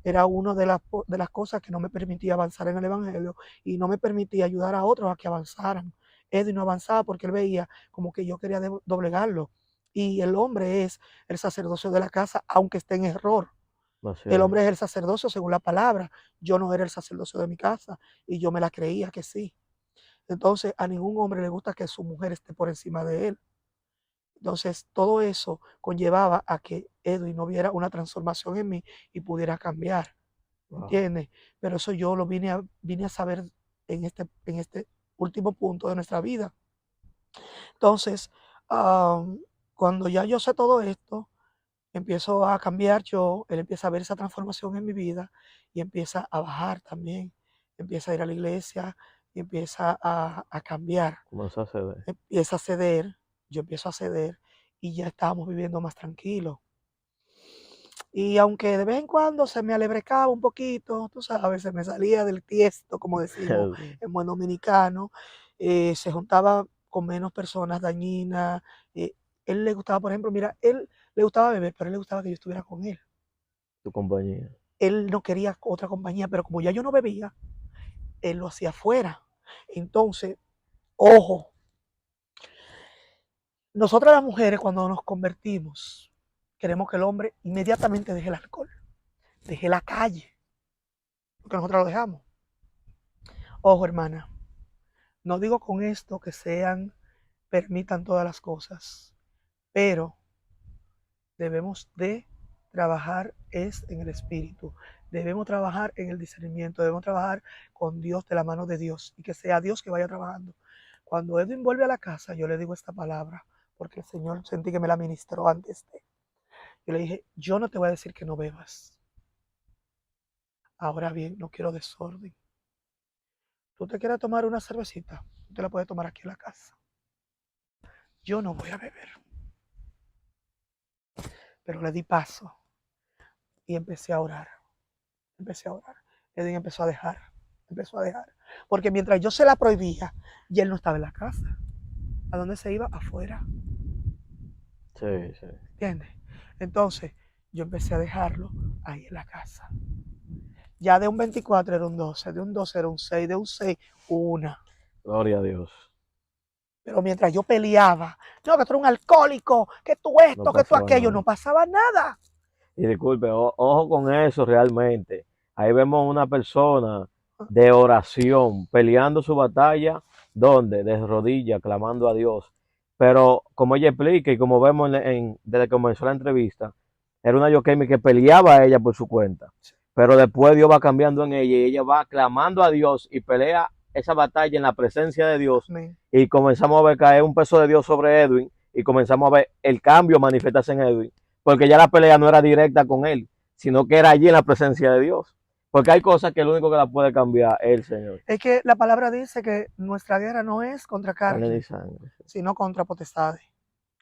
Era una de las cosas que no me permitía avanzar en el Evangelio y no me permitía ayudar a otros a que avanzaran. Edwin no avanzaba porque él veía como que yo quería doblegarlo. Y el hombre es el sacerdocio de la casa, aunque esté en error. Así El es. hombre es el sacerdocio según la palabra. Yo no era el sacerdocio de mi casa y yo me la creía que sí. Entonces, a ningún hombre le gusta que su mujer esté por encima de él. Entonces, todo eso conllevaba a que Edwin no viera una transformación en mí y pudiera cambiar. Wow. ¿Entiendes? Pero eso yo lo vine a saber en este último punto de nuestra vida. Entonces, cuando ya yo sé todo esto, empiezo a cambiar yo, él empieza a ver esa transformación en mi vida y empieza a bajar también, empieza a ir a la iglesia y empieza a cambiar, Comenzó a ceder. empieza a ceder, yo empiezo a ceder y ya estábamos viviendo más tranquilos. Y aunque de vez en cuando se me alebrecaba un poquito, tú sabes, se me salía del tiesto, como decimos en buen dominicano, se juntaba con menos personas dañinas. eh, Él le gustaba, por ejemplo, mira, él le gustaba beber, pero él le gustaba que yo estuviera con él. Tu compañía. Él no quería otra compañía, pero como ya yo no bebía, él lo hacía afuera. Entonces, ojo, nosotras las mujeres cuando nos convertimos, queremos que el hombre inmediatamente deje el alcohol, deje la calle, porque nosotros lo dejamos. Ojo, hermana, no digo con esto que permitan todas las cosas, pero debemos de trabajar es en el espíritu. Debemos trabajar en el discernimiento, debemos trabajar con Dios, de la mano de Dios, y que sea Dios que vaya trabajando. Cuando Edwin vuelve a la casa, yo le digo esta palabra, porque el Señor sentí que me la ministró antes de. Yo le dije, yo no te voy a decir que no bebas. Ahora bien, no quiero desorden. ¿Tú te quieres tomar una cervecita? usted la puede tomar aquí en la casa. Yo no voy a beber. Pero le di paso y empecé a orar. Empecé a orar. Edwin empezó a dejar. Empezó a dejar. Porque mientras yo se la prohibía, ya él no estaba en la casa. ¿A dónde se iba? Afuera. Sí, sí. ¿Entiendes? Entonces, yo empecé a dejarlo ahí en la casa. Ya de un 24 era un 12, de un 12 era un 6, de un 6, una. Gloria a Dios. Pero mientras yo peleaba, no, que tú eres un alcohólico, que tú esto, No que tú pasaba aquello, nada. no pasaba nada. Y disculpe, ojo con eso realmente. Ahí vemos una persona de oración peleando su batalla, ¿dónde? De rodillas, clamando a Dios. Pero como ella explica y como vemos desde que comenzó la entrevista, era una Yokemi que peleaba a ella por su cuenta. Pero después Dios va cambiando en ella y ella va clamando a Dios y pelea esa batalla en la presencia de Dios. Amén. Y comenzamos a ver caer un peso de Dios sobre Edwin y comenzamos a ver el cambio manifestarse en Edwin. Porque ya la pelea no era directa con él, sino que era allí en la presencia de Dios. Porque hay cosas que el único que la puede cambiar es el Señor. Es que la palabra dice que nuestra guerra no es contra Carne carne, ni sangre. sino contra potestades.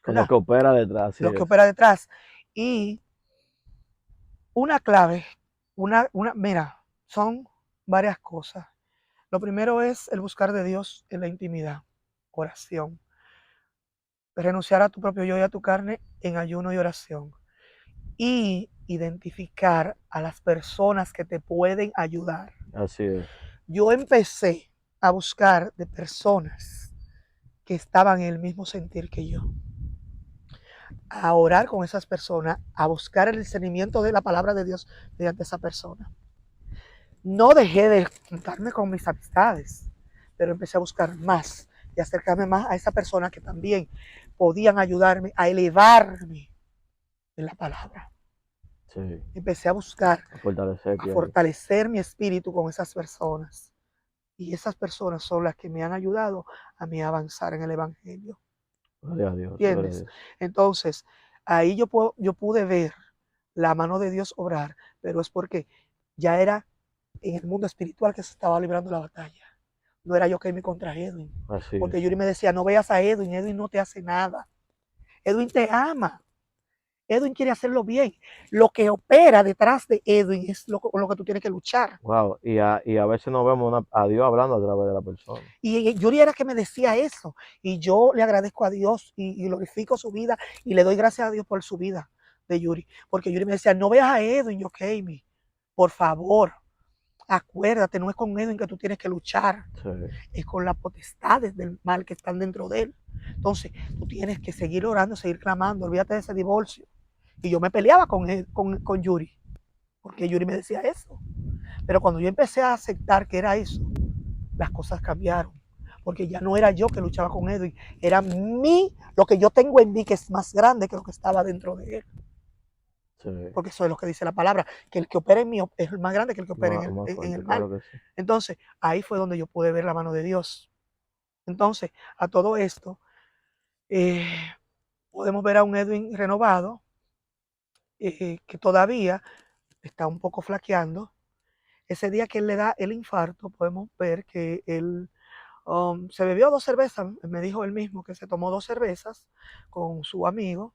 Con lo que opera detrás. Lo que opera detrás. Y una clave, mira, son varias cosas. Lo primero es el buscar de Dios en la intimidad, oración. Renunciar a tu propio yo y a tu carne en ayuno y oración. Y identificar a las personas que te pueden ayudar. Así es. Yo empecé a buscar de personas que estaban en el mismo sentir que yo. A orar con esas personas, a buscar el discernimiento de la palabra de Dios mediante esa persona. No dejé de juntarme con mis amistades, pero empecé a buscar más y acercarme más a esa persona que también podían ayudarme a elevarme en la palabra. Sí. Empecé a buscar, a fortalecer mi espíritu con esas personas. Y esas personas son las que me han ayudado a mí avanzar en el Evangelio. Gloria a Dios. ¿Entiendes? Gloria a Dios. Entonces, ahí yo pude ver la mano de Dios obrar, pero es porque ya era en el mundo espiritual que se estaba librando la batalla. No era yo que me contra Edwin. Así porque es. Yuri me decía, no veas a Edwin, Edwin no te hace nada. Edwin te ama. Edwin quiere hacerlo bien. Lo que opera detrás de Edwin es con lo que tú tienes que luchar. Wow, y a veces nos vemos a Dios hablando a través de la persona. Y Yuri era que me decía eso. Y yo le agradezco a Dios y glorifico su vida y le doy gracias a Dios por su vida de Yuri. Porque Yuri me decía, no veas a Edwin, Yokemi, por favor. Acuérdate, no es con Edwin que tú tienes que luchar, Sí. Es con las potestades del mal que están dentro de él. Entonces, tú tienes que seguir orando, seguir clamando, olvídate de ese divorcio. Y yo me peleaba con Yuri, porque Yuri me decía eso. Pero cuando yo empecé a aceptar que era eso, las cosas cambiaron. Porque ya no era yo que luchaba con Edwin, era lo que yo tengo en mí, que es más grande que lo que estaba dentro de él. Sí. Porque eso es lo que dice la palabra, que el que opera en mí es más grande que el que opera en el mal. Claro que sí. Entonces, ahí fue donde yo pude ver la mano de Dios. Entonces, a todo esto, podemos ver a un Edwin renovado, que todavía está un poco flaqueando. Ese día que él le da el infarto, podemos ver que él se bebió 2 cervezas. Me dijo él mismo que se tomó 2 cervezas con su amigo,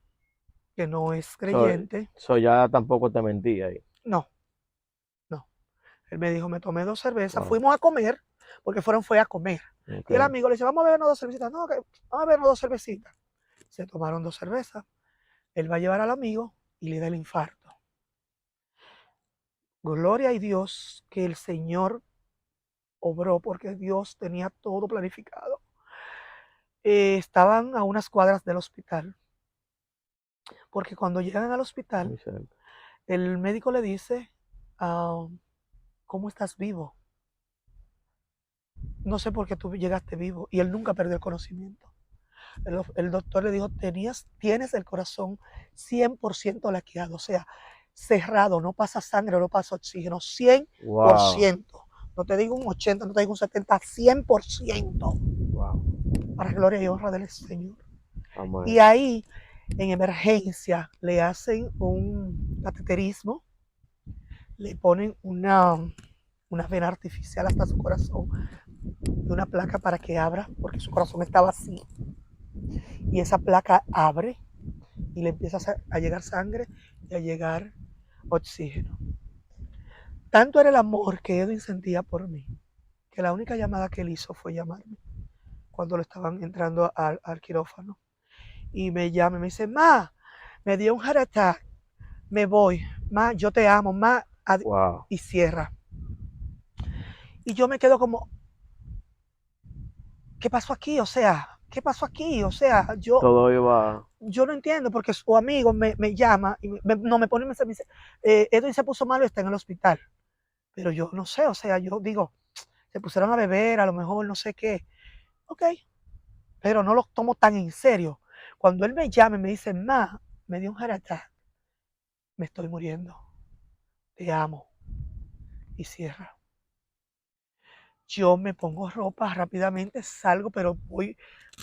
que no es creyente. Eso ya tampoco te mentí ahí. No. Él me dijo, me tomé 2 cervezas, fuimos a comer, porque fue a comer. Okay. Y el amigo le dice, vamos a bebernos 2 cervecitas. No, vamos a bebernos 2 cervecitas. Se tomaron 2 cervezas. Él va a llevar al amigo y le da el infarto. Gloria a Dios que el Señor obró, porque Dios tenía todo planificado. Estaban a unas cuadras del hospital. Porque cuando llegan al hospital, el médico le dice, ¿cómo estás vivo? No sé por qué tú llegaste vivo. Y él nunca perdió el conocimiento. El doctor le dijo, tienes el corazón 100% laqueado, o sea, cerrado, no pasa sangre, no pasa oxígeno, 100%. Wow. No te digo un 80, no te digo un 70, 100%. Wow. Para gloria y honra del Señor. Amén. Y ahí, en emergencia, le hacen un cateterismo, le ponen una vena artificial hasta su corazón de una placa para que abra, porque su corazón estaba así. Y esa placa abre y le empieza a llegar sangre y a llegar oxígeno. Tanto era el amor que Edwin sentía por mí, que la única llamada que él hizo fue llamarme cuando lo estaban entrando al quirófano. Y me llama y me dice, ma, me dio un heart attack, me voy, ma, yo te amo, ma, Wow. y cierra. Y yo me quedo como, ¿qué pasó aquí? O sea, ¿qué pasó aquí? O sea, Todo iba. yo no entiendo porque su amigo me llama y no me pone un mensaje, me dice, Edwin se puso malo y está en el hospital. Pero yo no sé, o sea, yo digo, se pusieron a beber, a lo mejor no sé qué. Ok, pero no lo tomo tan en serio. Cuando él me llama y me dice, ma, me dio un heart attack, me estoy muriendo, te amo, y cierra. Yo me pongo ropa rápidamente, salgo, pero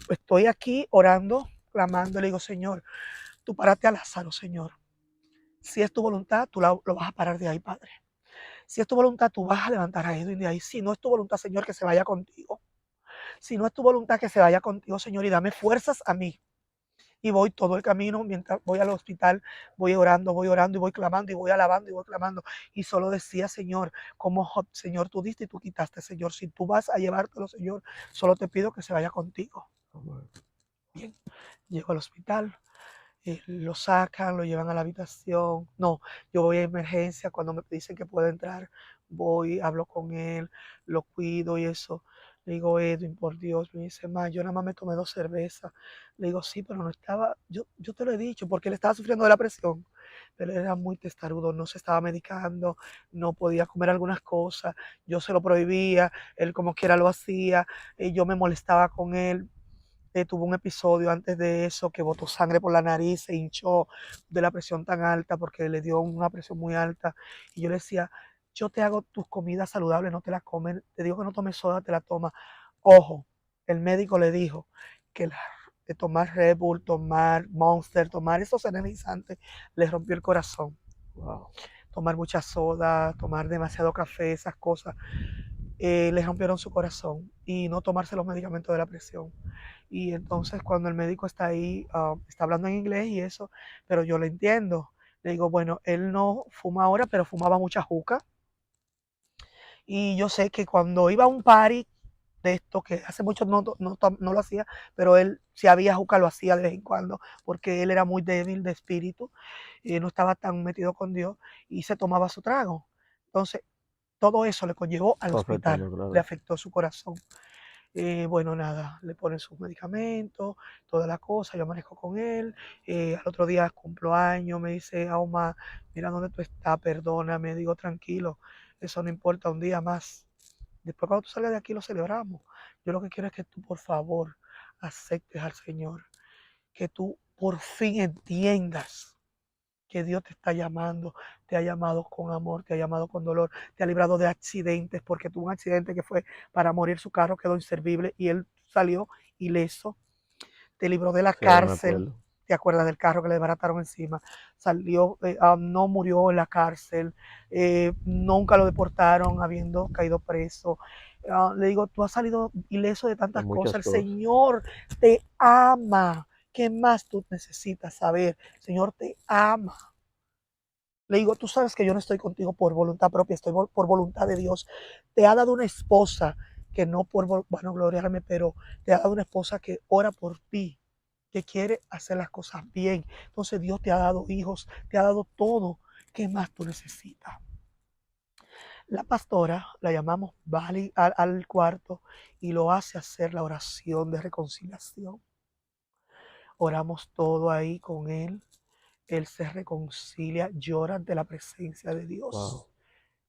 estoy aquí orando, clamando, le digo, Señor, tú paraste a Lázaro, Señor. Si es tu voluntad, tú lo vas a parar de ahí, Padre. Si es tu voluntad, tú vas a levantar a Edwin de ahí. Si no es tu voluntad, Señor, que se vaya contigo. Si no es tu voluntad, que se vaya contigo, Señor, y dame fuerzas a mí. Y voy todo el camino, mientras voy al hospital, voy orando y voy clamando y voy alabando y voy clamando. Y solo decía, Señor, como Job, Señor, tú diste y tú quitaste, Señor. Si tú vas a llevártelo, Señor, solo te pido que se vaya contigo. Bien, llego al hospital, lo sacan, lo llevan a la habitación. No, yo voy a emergencia cuando me dicen que puede entrar. Voy, hablo con él, lo cuido y eso. Le digo, Edwin, por Dios, me dice, ma, yo nada más me tomé 2 cervezas. Le digo, sí, pero no estaba, yo te lo he dicho, porque él estaba sufriendo de la presión. Pero él era muy testarudo, no se estaba medicando, no podía comer algunas cosas, yo se lo prohibía, él como quiera lo hacía, yo me molestaba con él, tuvo un episodio antes de eso que botó sangre por la nariz, se hinchó de la presión tan alta porque le dio una presión muy alta. Y yo le decía, yo te hago tus comidas saludables, no te las comen, te digo que no tomes soda, te la tomas. Ojo, el médico le dijo que de tomar Red Bull, tomar Monster, tomar esos energizantes, le rompió el corazón. Wow. Tomar mucha soda, tomar demasiado café, esas cosas, le rompieron su corazón y no tomarse los medicamentos de la presión. Y entonces cuando el médico está ahí, está hablando en inglés y eso, pero yo lo entiendo. Le digo, bueno, él no fuma ahora, pero fumaba mucha juca. Y yo sé que cuando iba a un party de esto, que hace mucho no lo hacía, pero él, si había juca, lo hacía de vez en cuando, porque él era muy débil de espíritu, y no estaba tan metido con Dios, y se tomaba su trago. Entonces, todo eso le conllevó al Fue afectando, hospital, le claro. afectó su corazón. Bueno, nada, le ponen sus medicamentos, toda la cosa, yo amanezco con él, al otro día cumplo años, me dice, Auma, mira dónde tú estás, perdóname, digo, tranquilo, eso no importa, un día más. Después cuando tú salgas de aquí lo celebramos. Yo lo que quiero es que tú, por favor, aceptes al Señor, que tú por fin entiendas que Dios te está llamando, te ha llamado con amor, te ha llamado con dolor, te ha librado de accidentes, porque tuvo un accidente que fue para morir, su carro quedó inservible y él salió ileso, te libró de la Sí, ahora me cárcel, acuerdo. te acuerdas del carro que le desbarataron encima, salió, no murió en la cárcel, nunca lo deportaron habiendo caído preso. Le digo, tú has salido ileso de De tantas cosas, muchas el cosas. Señor te ama. ¿Qué más tú necesitas saber? El Señor te ama. Le digo, tú sabes que yo no estoy contigo por voluntad propia, estoy por voluntad de Dios. Te ha dado una esposa que no por bueno, gloriarme, pero te ha dado una esposa que ora por ti, que quiere hacer las cosas bien. Entonces Dios te ha dado hijos, te ha dado todo. ¿Qué más tú necesitas? La pastora, la llamamos, va al cuarto y lo hace hacer la oración de reconciliación. Oramos todo ahí con él. Él se reconcilia, llora ante la presencia de Wow. Dios.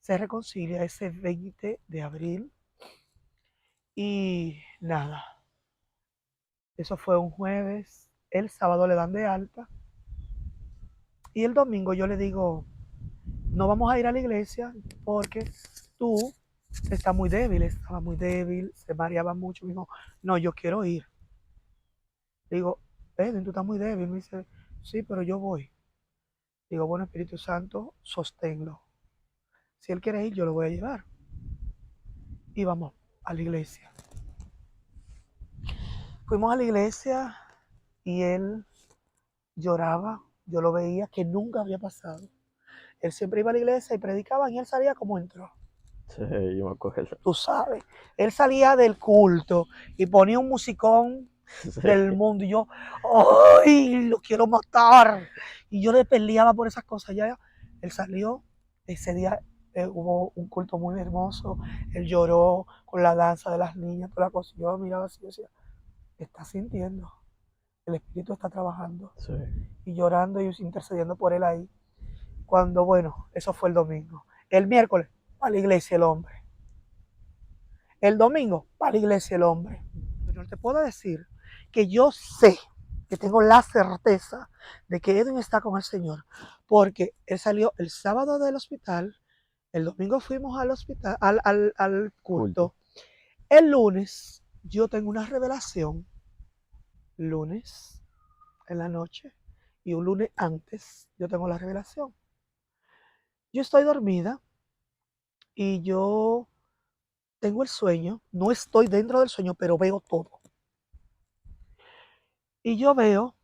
Se reconcilia ese 20 de abril y nada, eso fue un jueves. El sábado le dan de alta y el domingo yo le digo, no vamos a ir a la iglesia porque tú estás muy débil, estaba muy débil, se mareaba mucho. Me dijo, no, yo quiero ir. Digo, Edwin, tú estás muy débil. Me dice, sí, pero yo voy. Digo, bueno, Espíritu Santo, sosténlo. Si él quiere ir, yo lo voy a llevar. Y vamos a la iglesia. Fuimos a la iglesia y él lloraba. Yo lo veía que nunca había pasado. Él siempre iba a la iglesia y predicaba y él salía como entró. Sí, yo me acuerdo. Tú sabes, él salía del culto y ponía un musicón Sí, del mundo y yo, ¡ay! Lo quiero matar. Y yo le peleaba por esas cosas. Ya él salió, ese día hubo un culto muy hermoso. Él lloró con la danza de las niñas, toda la cosa. Yo miraba así y decía, está sintiendo, el Espíritu está trabajando sí. y llorando y intercediendo por él ahí. Cuando, bueno, eso fue el domingo. El miércoles, a la iglesia el hombre. El domingo, para la iglesia el hombre. Pero te puedo decir que yo sé, que tengo la certeza de que Edwin está con el Señor, porque él salió el sábado del hospital, el domingo fuimos al hospital, al culto. El lunes yo tengo una revelación, lunes en la noche, y un lunes antes yo tengo la revelación. Yo estoy dormida y yo tengo el sueño, no estoy dentro del sueño, pero veo todo. Y yo veo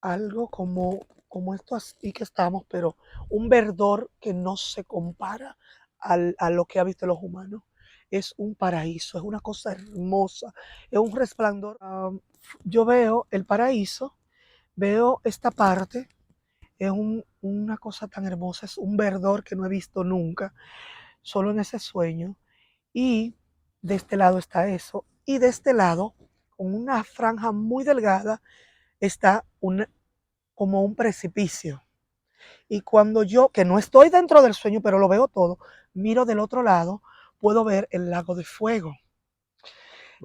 algo como esto así que estamos, pero un verdor que no se compara a lo que ha visto los humanos. Es un paraíso, es una cosa hermosa, es un resplandor. Yo veo el paraíso, veo esta parte, es una cosa tan hermosa, es un verdor que no he visto nunca, solo en ese sueño. Y de este lado está eso, y de este lado, con una franja muy delgada, está como un precipicio. Y cuando yo, que no estoy dentro del sueño, pero lo veo todo, miro del otro lado, puedo ver el lago de fuego.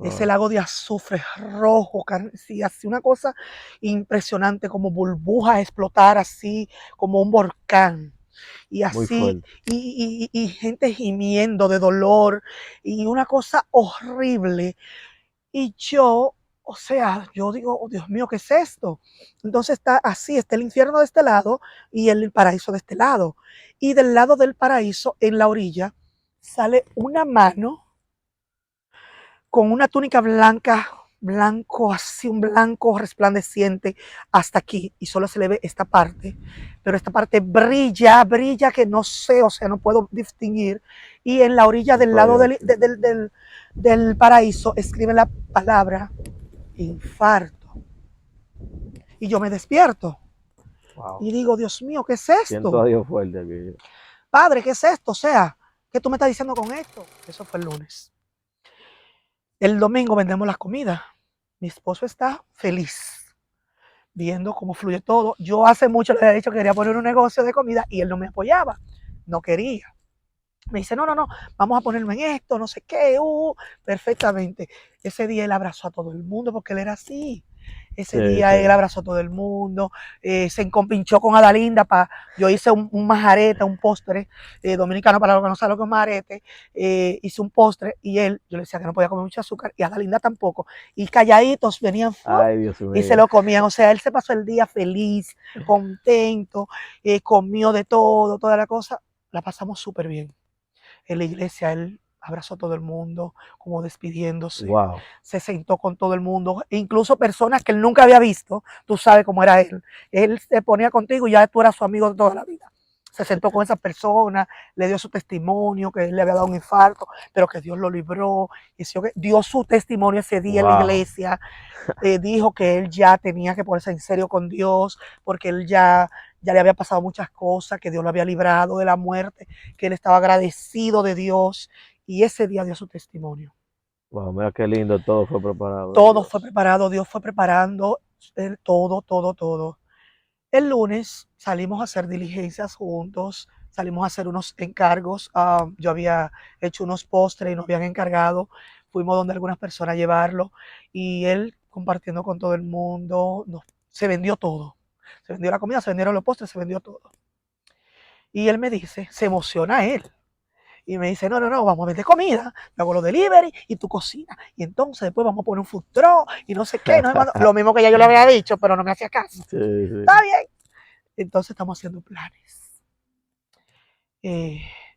Ese lago de azufre rojo, sí, así una cosa impresionante, como burbuja explotar así, como un volcán. Y Muy así, fuerte. y gente gimiendo de dolor, y una cosa horrible. Y yo, o sea, yo digo, oh, Dios mío, ¿qué es esto? Entonces está así, está el infierno de este lado y el paraíso de este lado. Y del lado del paraíso, en la orilla, sale una mano con una túnica blanca, blanco, así un blanco resplandeciente hasta aquí, y solo se le ve esta parte, pero esta parte brilla, brilla que no sé, o sea, no puedo distinguir, y en la orilla del lado del paraíso escribe la palabra infarto, y yo me despierto, Wow. y digo, Dios mío, ¿qué es Siento esto? a Dios fuerte aquí. Padre, ¿qué es esto? O sea, ¿qué tú me estás diciendo con esto? Eso fue el lunes. El domingo vendemos las comidas. Mi esposo está feliz viendo cómo fluye todo. Yo hace mucho le había dicho que quería poner un negocio de comida y él no me apoyaba, no quería. Me dice, no, no, no, vamos a ponerme en esto, no sé qué, perfectamente. Ese día él abrazó a todo el mundo porque él era así. Ese Sí, día él sí. abrazó a todo el mundo, se encompinchó con Adalinda. Yo hice un majarete, un postre dominicano, para los que no saben lo que es un majarete. Hice un postre y yo le decía que no podía comer mucho azúcar y Adalinda tampoco. Y calladitos venían Ay, Dios y se mío. lo comían. O sea, él se pasó el día feliz, contento, comió de todo, toda la cosa. La pasamos súper bien. En la iglesia él abrazó a todo el mundo, como despidiéndose. Wow. Se sentó con todo el mundo, incluso personas que él nunca había visto. Tú sabes cómo era él. Él se ponía contigo y ya tú eras su amigo de toda la vida. Se sentó con esa persona, le dio su testimonio, que él le había dado un infarto, pero que Dios lo libró. Y dio su testimonio ese día en la Wow. iglesia. Dijo que él ya tenía que ponerse en serio con Dios, porque él ya le había pasado muchas cosas, que Dios lo había librado de la muerte, que él estaba agradecido de Dios, y ese día dio su testimonio. Wow, mira qué lindo, todo fue preparado de Todo fue Dios. preparado, Dios fue preparando todo, todo, todo. El lunes salimos a hacer diligencias juntos, salimos a hacer unos encargos. Yo había hecho unos postres y nos habían encargado. Fuimos donde algunas personas a llevarlo y él compartiendo con todo el mundo. Se vendió todo. Se vendió la comida, se vendieron los postres, se vendió todo. Y él me dice, se emociona él. Y me dice, no, no, no, vamos a vender comida, yo hago los delivery y tú cocinas. Y entonces después vamos a poner un food truck y no sé qué. Lo mismo que ya yo le había dicho, pero no me hacía caso. Sí, Está sí. bien. Entonces estamos haciendo planes.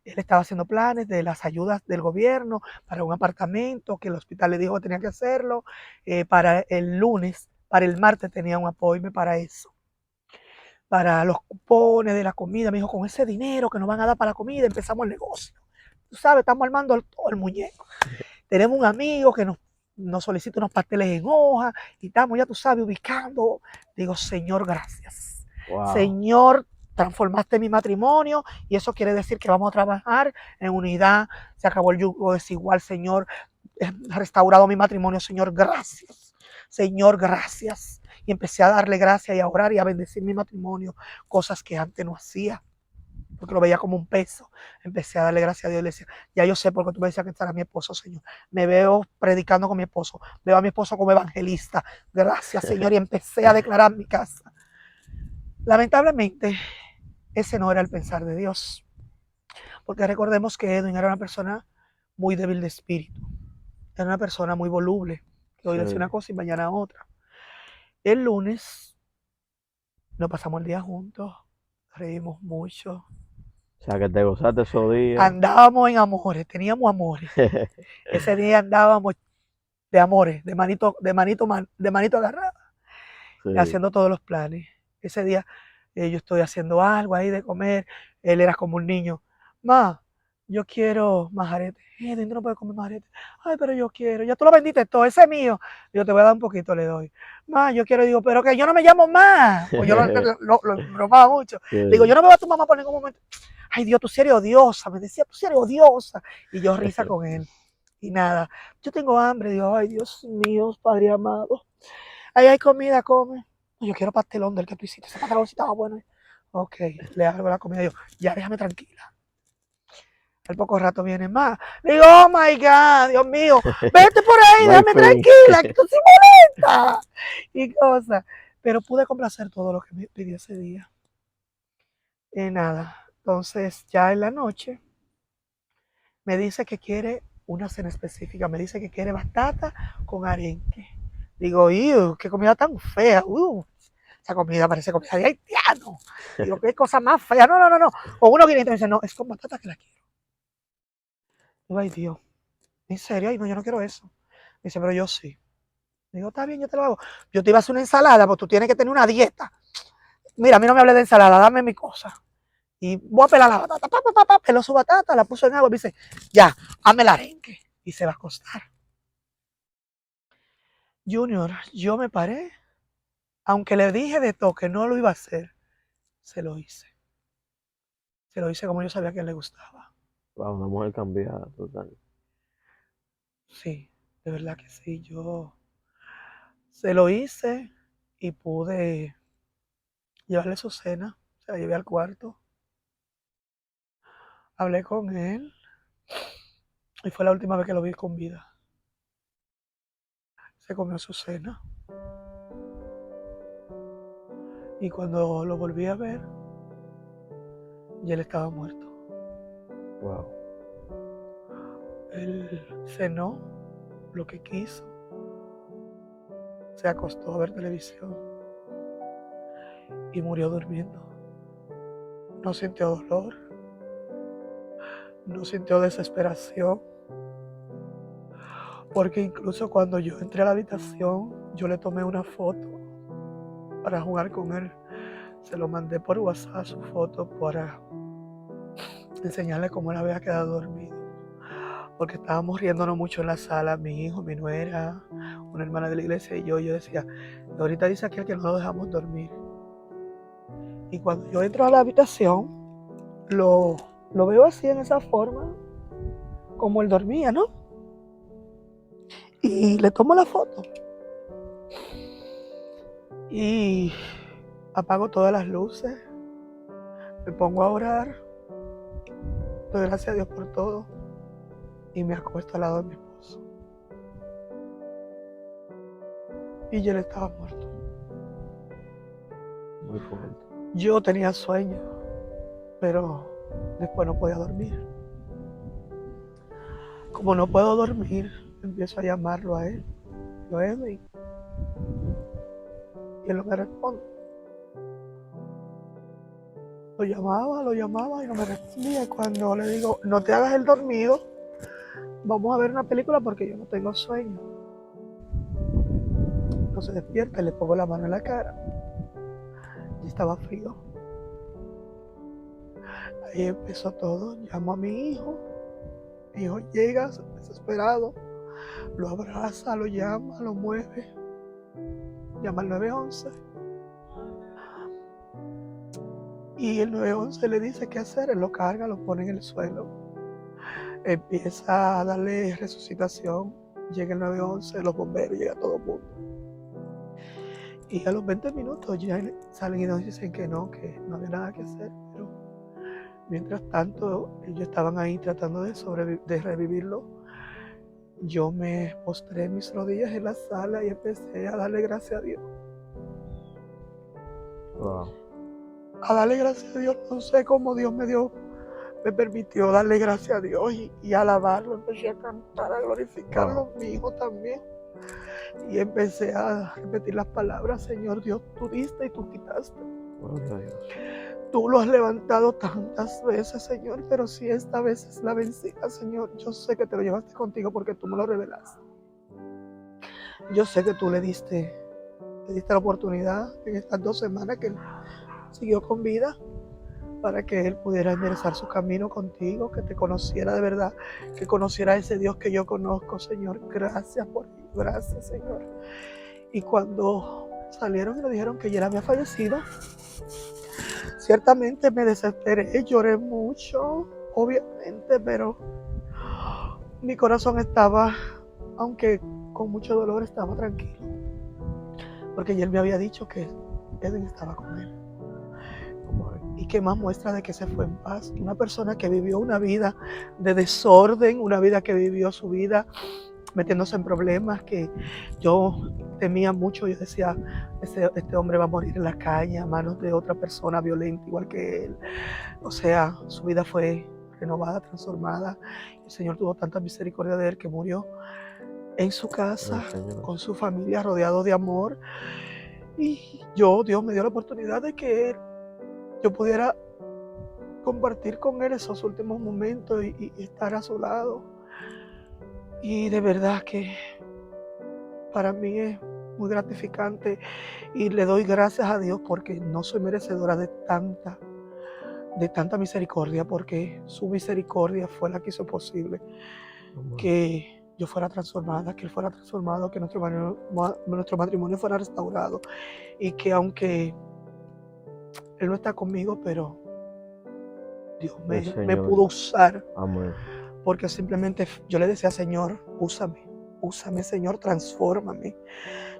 Él estaba haciendo planes de las ayudas del gobierno para un apartamento, que el hospital le dijo que tenía que hacerlo. Para el lunes, para el martes tenía un apoyo para eso. Para los cupones de la comida. Me dijo, con ese dinero que nos van a dar para la comida, empezamos el negocio. Tú sabes, estamos armando todo el muñeco. Tenemos un amigo que nos solicita unos pasteles en hoja y estamos, ya tú sabes, ubicando. Digo, Señor, gracias. Wow. Señor, transformaste mi matrimonio y eso quiere decir que vamos a trabajar en unidad. Se acabó el yugo desigual, Señor. Has restaurado mi matrimonio, Señor, gracias. Señor, gracias. Y empecé a darle gracias y a orar y a bendecir mi matrimonio, cosas que antes no hacía, porque lo veía como un peso. Empecé a darle gracias a Dios y le decía, ya yo sé por qué tú me decías que estará mi esposo, Señor. Me veo predicando con mi esposo, veo a mi esposo como evangelista. Gracias, Señor, y empecé a declarar mi casa. Lamentablemente, ese no era el pensar de Dios, porque recordemos que Edwin era una persona muy débil de espíritu, era una persona muy voluble, que hoy decía una cosa y mañana otra. El lunes nos pasamos el día juntos, reímos mucho. O sea, que te gozaste esos días. Andábamos en amores, teníamos amores. Ese día andábamos de amores, de manito agarrada, Sí. haciendo todos los planes. Ese día yo estoy haciendo algo ahí de comer, él era como un niño. Ma, yo quiero majarete. Tú no puedes comer majarete. Ay, pero yo quiero. Ya tú lo vendiste todo, ese es mío. Yo te voy a dar un poquito, le doy. Ma, yo quiero, digo, pero que yo no me llamo más. Pues yo lo bromaba mucho. Sí. Digo, yo no me voy a tu mamá por ningún momento. Ay, Dios, tú sí eres odiosa. Me decía, tú sí eres odiosa. Y yo risa con él. Y nada, yo tengo hambre. Digo, ay, Dios mío, Padre amado. Ahí hay comida, come. Yo quiero pastelón del que tú hiciste. Ese pastelón sí estaba bueno. Ok, le hago la comida. Yo, ya déjame tranquila. Al poco rato viene más. Digo, oh my God, Dios mío, vete por ahí, No hay déjame fin. tranquila, que tú sí molesta. Y cosas. Pero pude complacer todo lo que me pidió ese día. Y nada, entonces ya en la noche me dice que quiere una cena específica. Me dice que quiere batata con arenque. Digo, qué comida tan fea. Esa comida parece comida de haitiano. Digo, qué cosa más fea. No, no, no, no. Con unos guineos me dice, no, es con batata que la quiero. Digo, ay, Dios. ¿En serio? Ay, no, yo no quiero eso. Me dice, pero yo sí. Digo, está bien, yo te lo hago. Yo te iba a hacer una ensalada, porque tú tienes que tener una dieta. Mira, a mí no me hables de ensalada, dame mi cosa. Y voy a pelar la batata. Peló su batata, la puso en agua y me dice, ya, hazme el arenque. Y se va a acostar. Junior, yo me paré. Aunque le dije de todo que no lo iba a hacer, se lo hice. Se lo hice como yo sabía que a él le gustaba. Wow, una mujer cambiada, total. Sí, de verdad que sí. Yo se lo hice y pude llevarle su cena. Se la llevé al cuarto. Hablé con él y fue la última vez que lo vi con vida. Se comió su cena. Y cuando lo volví a ver, ya él estaba muerto. Wow. Él cenó lo que quiso. Se acostó a ver televisión y murió durmiendo. No sintió dolor, no sintió desesperación, porque incluso cuando yo entré a la habitación, yo le tomé una foto para jugar con él. Se lo mandé por WhatsApp su foto para enseñarle cómo él había quedado dormido. Porque estábamos riéndonos mucho en la sala, mi hijo, mi nuera, una hermana de la iglesia y yo. Yo decía, ahorita dice aquel que no lo dejamos dormir. Y cuando yo entro a la habitación, lo veo así en esa forma, como él dormía, ¿no? Y le tomo la foto. Y apago todas las luces, me pongo a orar, doy gracias a Dios por todo y me acuesto al lado de mi esposo. Y ya él estaba muerto. Muy fuerte. Yo tenía sueño, pero después no podía dormir. Como no puedo dormir, empiezo a llamarlo a él. Yo, Edwin. Y él no me responde. Lo llamaba y no me respondía. Y cuando le digo, no te hagas el dormido, vamos a ver una película porque yo no tengo sueño. No se despierta y le pongo la mano en la cara. Y estaba frío. Ahí empezó todo. Llamo a mi hijo. Mi hijo llega desesperado. Lo abraza, lo llama, lo mueve. Llama al 911. Y el 911 le dice qué hacer. Él lo carga, lo pone en el suelo. Empieza a darle resucitación. Llega el 911, los bomberos, llega todo el mundo. Y a los 20 minutos ya salen y nos dicen que no había nada que hacer. Pero mientras tanto, ellos estaban ahí tratando de revivirlo. Yo me postré en mis rodillas en la sala y empecé a darle gracias a Dios. Wow. A darle gracias a Dios. No sé cómo Dios me permitió darle gracias a Dios y alabarlo. Empecé a cantar, a glorificarlo, Wow. mi hijo también. Y empecé a repetir las palabras: Señor Dios, tú diste y tú quitaste. Gloria a Dios. Tú lo has levantado tantas veces, Señor, pero si esta vez es la vencida, Señor, yo sé que te lo llevaste contigo porque tú me lo revelaste. Yo sé que tú le diste la oportunidad en estas 2 semanas que él siguió con vida para que él pudiera enderezar su camino contigo, que te conociera de verdad, que conociera a ese Dios que yo conozco, Señor. Gracias por ti, gracias, Señor. Y cuando salieron y nos dijeron que ya había fallecido, ciertamente me desesperé, lloré mucho, obviamente, pero mi corazón estaba, aunque con mucho dolor, estaba tranquilo, porque ya él me había dicho que Edwin estaba con él. Y qué más muestra de que se fue en paz. Una persona que vivió una vida de desorden, una vida que vivió su vida metiéndose en problemas que yo temía mucho. Yo decía, este hombre va a morir en la calle a manos de otra persona violenta igual que él. O sea, su vida fue renovada, transformada. El Señor tuvo tanta misericordia de él que murió en su casa, con su familia, rodeado de amor. Y Dios me dio la oportunidad de que yo pudiera compartir con él esos últimos momentos y estar a su lado. Y de verdad que para mí es muy gratificante y le doy gracias a Dios porque no soy merecedora de tanta misericordia, porque su misericordia fue la que hizo posible que yo fuera transformada, que él fuera transformado, que nuestro matrimonio fuera restaurado, y que aunque él no está conmigo, pero Dios me pudo usar. Amén. Porque simplemente yo le decía, Señor, úsame, Señor, transfórmame.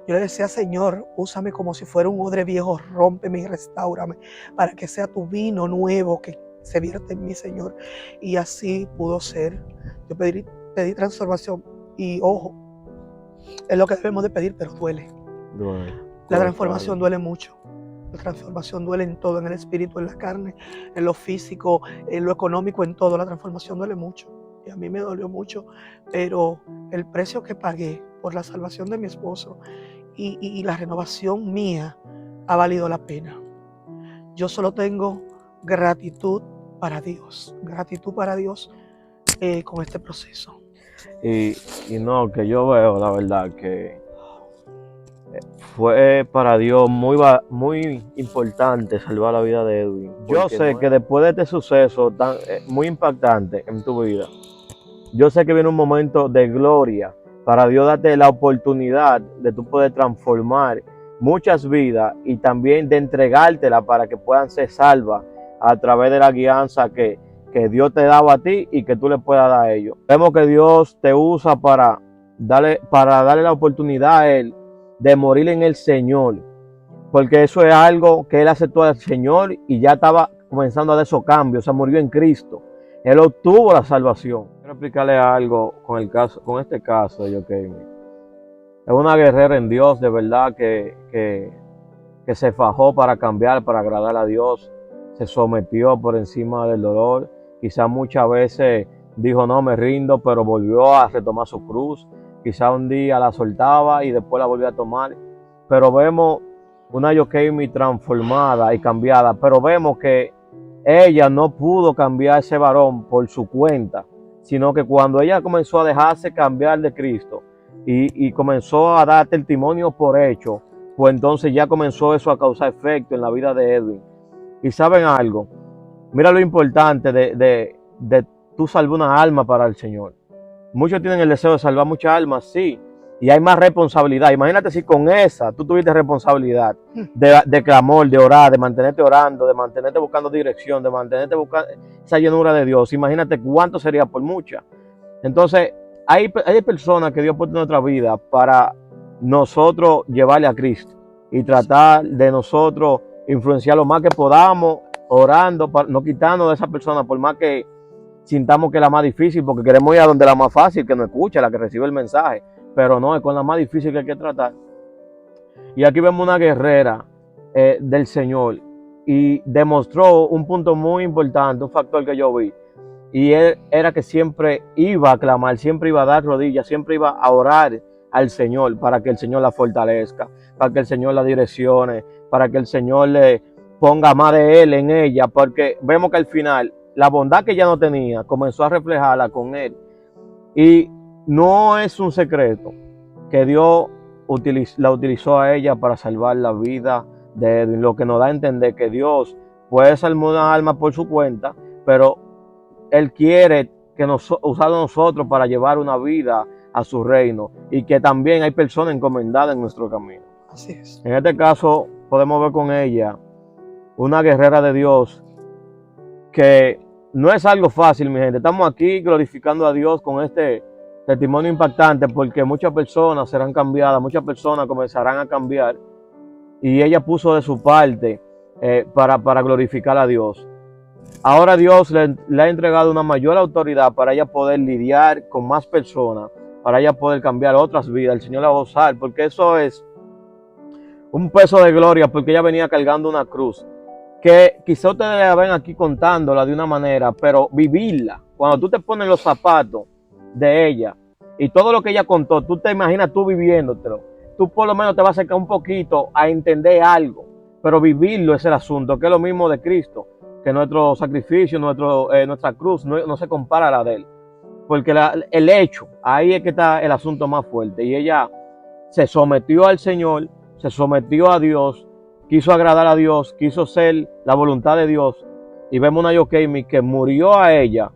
Yo le decía, Señor, úsame como si fuera un odre viejo, rómpeme y restáurame, para que sea tu vino nuevo que se vierte en mí, Señor. Y así pudo ser. Yo pedí transformación y ojo, es lo que debemos de pedir, pero duele. La transformación duele mucho. La transformación duele en todo, en el espíritu, en la carne, en lo físico, en lo económico, en todo. La transformación duele mucho. Y a mí me dolió mucho, pero el precio que pagué por la salvación de mi esposo y la renovación mía ha valido la pena. Yo solo tengo gratitud para Dios con este proceso. Y no, que yo veo, la verdad, que fue para Dios muy importante salvar la vida de Edwin. Yo sé que después de este suceso muy impactante en tu vida, yo sé que viene un momento de gloria para Dios darte la oportunidad de tú poder transformar muchas vidas y también de entregártela para que puedan ser salvas a través de la guianza que Dios te daba a ti y que tú le puedas dar a ellos. Vemos que Dios te usa para darle la oportunidad a Él de morir en el Señor, porque eso es algo que Él aceptó al Señor y ya estaba comenzando a dar esos cambios. O sea, murió en Cristo. Él obtuvo la salvación. Quiero explicarle algo con este caso de Yokeimi. Es una guerrera en Dios, de verdad, que se fajó para cambiar, para agradar a Dios. Se sometió por encima del dolor. Quizás muchas veces dijo, no, me rindo, pero volvió a retomar su cruz. Quizás un día la soltaba y después la volvió a tomar. Pero vemos una Yokeimi transformada y cambiada. Pero vemos que ella no pudo cambiar a ese varón por su cuenta, sino que cuando ella comenzó a dejarse cambiar de Cristo y comenzó a dar testimonio por hecho, pues entonces ya comenzó eso a causar efecto en la vida de Edwin. Y saben algo, mira lo importante de tú salvar una alma para el Señor. Muchos tienen el deseo de salvar muchas almas, sí, y hay más responsabilidad. Imagínate si con esa tú tuviste responsabilidad de clamor, de orar, de mantenerte orando, de mantenerte buscando dirección, de mantenerte buscando esa llenura de Dios. Imagínate cuánto sería por muchas. Entonces, hay personas que Dios ha puesto en nuestra vida para nosotros llevarle a Cristo y tratar de nosotros influenciar lo más que podamos, orando, no quitarnos de esa persona, por más que sintamos que es la más difícil, porque queremos ir a donde la más fácil, que nos escucha, la que recibe el mensaje, pero no, es con la más difícil que hay que tratar. Y aquí vemos una guerrera del Señor, y demostró un punto muy importante, un factor que yo vi, y él era que siempre iba a clamar, siempre iba a dar rodillas, siempre iba a orar al Señor para que el Señor la fortalezca, para que el Señor la direccione, para que el Señor le ponga más de Él en ella, porque vemos que al final la bondad que ella no tenía comenzó a reflejarla con Él. Y no es un secreto que Dios la utilizó a ella para salvar la vida de Edwin, lo que nos da a entender que Dios puede salvar una alma por su cuenta, pero Él quiere que usarlo nosotros para llevar una vida a su reino, y que también hay personas encomendadas en nuestro camino. Así es. En este caso podemos ver con ella una guerrera de Dios, que no es algo fácil, mi gente. Estamos aquí glorificando a Dios con este testimonio impactante, porque muchas personas serán cambiadas, muchas personas comenzarán a cambiar, y ella puso de su parte para glorificar a Dios. Ahora Dios le ha entregado una mayor autoridad para ella poder lidiar con más personas, para ella poder cambiar otras vidas. El Señor la va a usar, porque eso es un peso de gloria, porque ella venía cargando una cruz, que quizá ustedes la ven aquí contándola de una manera, pero vivirla, cuando tú te pones los zapatos de ella y todo lo que ella contó, tú te imaginas tú viviéndotelo, tú por lo menos te vas a acercar un poquito a entender algo, pero vivirlo es el asunto, que es lo mismo de Cristo, que nuestro sacrificio, nuestra cruz no se compara a la de Él, porque el hecho, ahí es que está el asunto más fuerte, y ella se sometió al Señor, se sometió a Dios, quiso agradar a Dios, quiso ser la voluntad de Dios, y vemos una Yokeimi que murió a ella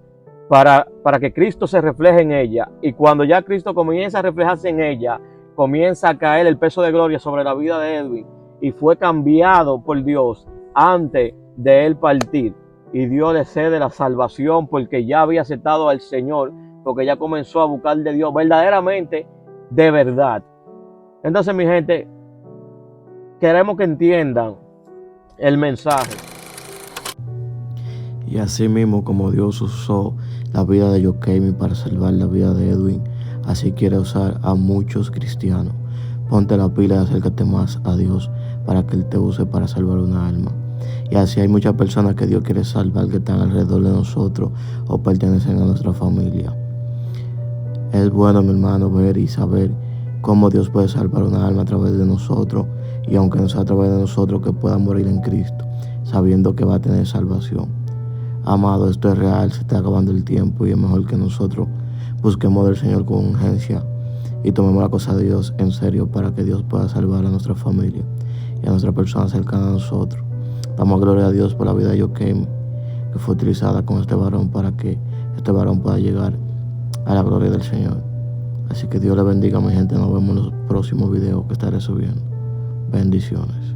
para que Cristo se refleje en ella, y cuando ya Cristo comienza a reflejarse en ella, comienza a caer el peso de gloria sobre la vida de Edwin, y fue cambiado por Dios antes de él partir, y Dios le cede la salvación porque ya había aceptado al Señor, porque ya comenzó a buscar de Dios verdaderamente, de verdad. Entonces, mi gente, queremos que entiendan el mensaje. Y así mismo como Dios usó la vida de Yokeimi para salvar la vida de Edwin, así quiere usar a muchos cristianos. Ponte la pila y acércate más a Dios para que Él te use para salvar una alma. Y así hay muchas personas que Dios quiere salvar, que están alrededor de nosotros o pertenecen a nuestra familia. Es bueno, mi hermano, ver y saber cómo Dios puede salvar una alma a través de nosotros, y aunque no sea a través de nosotros, que pueda morir en Cristo, sabiendo que va a tener salvación. Amado, esto es real, se está acabando el tiempo, y es mejor que nosotros busquemos del Señor con urgencia y tomemos la cosa de Dios en serio, para que Dios pueda salvar a nuestra familia y a nuestra persona cercana a nosotros. Damos gloria a Dios por la vida de Yokeimi, que fue utilizada con este varón para que este varón pueda llegar a la gloria del Señor. Así que Dios le bendiga, mi gente. Nos vemos en los próximos videos que estaré subiendo. Bendiciones.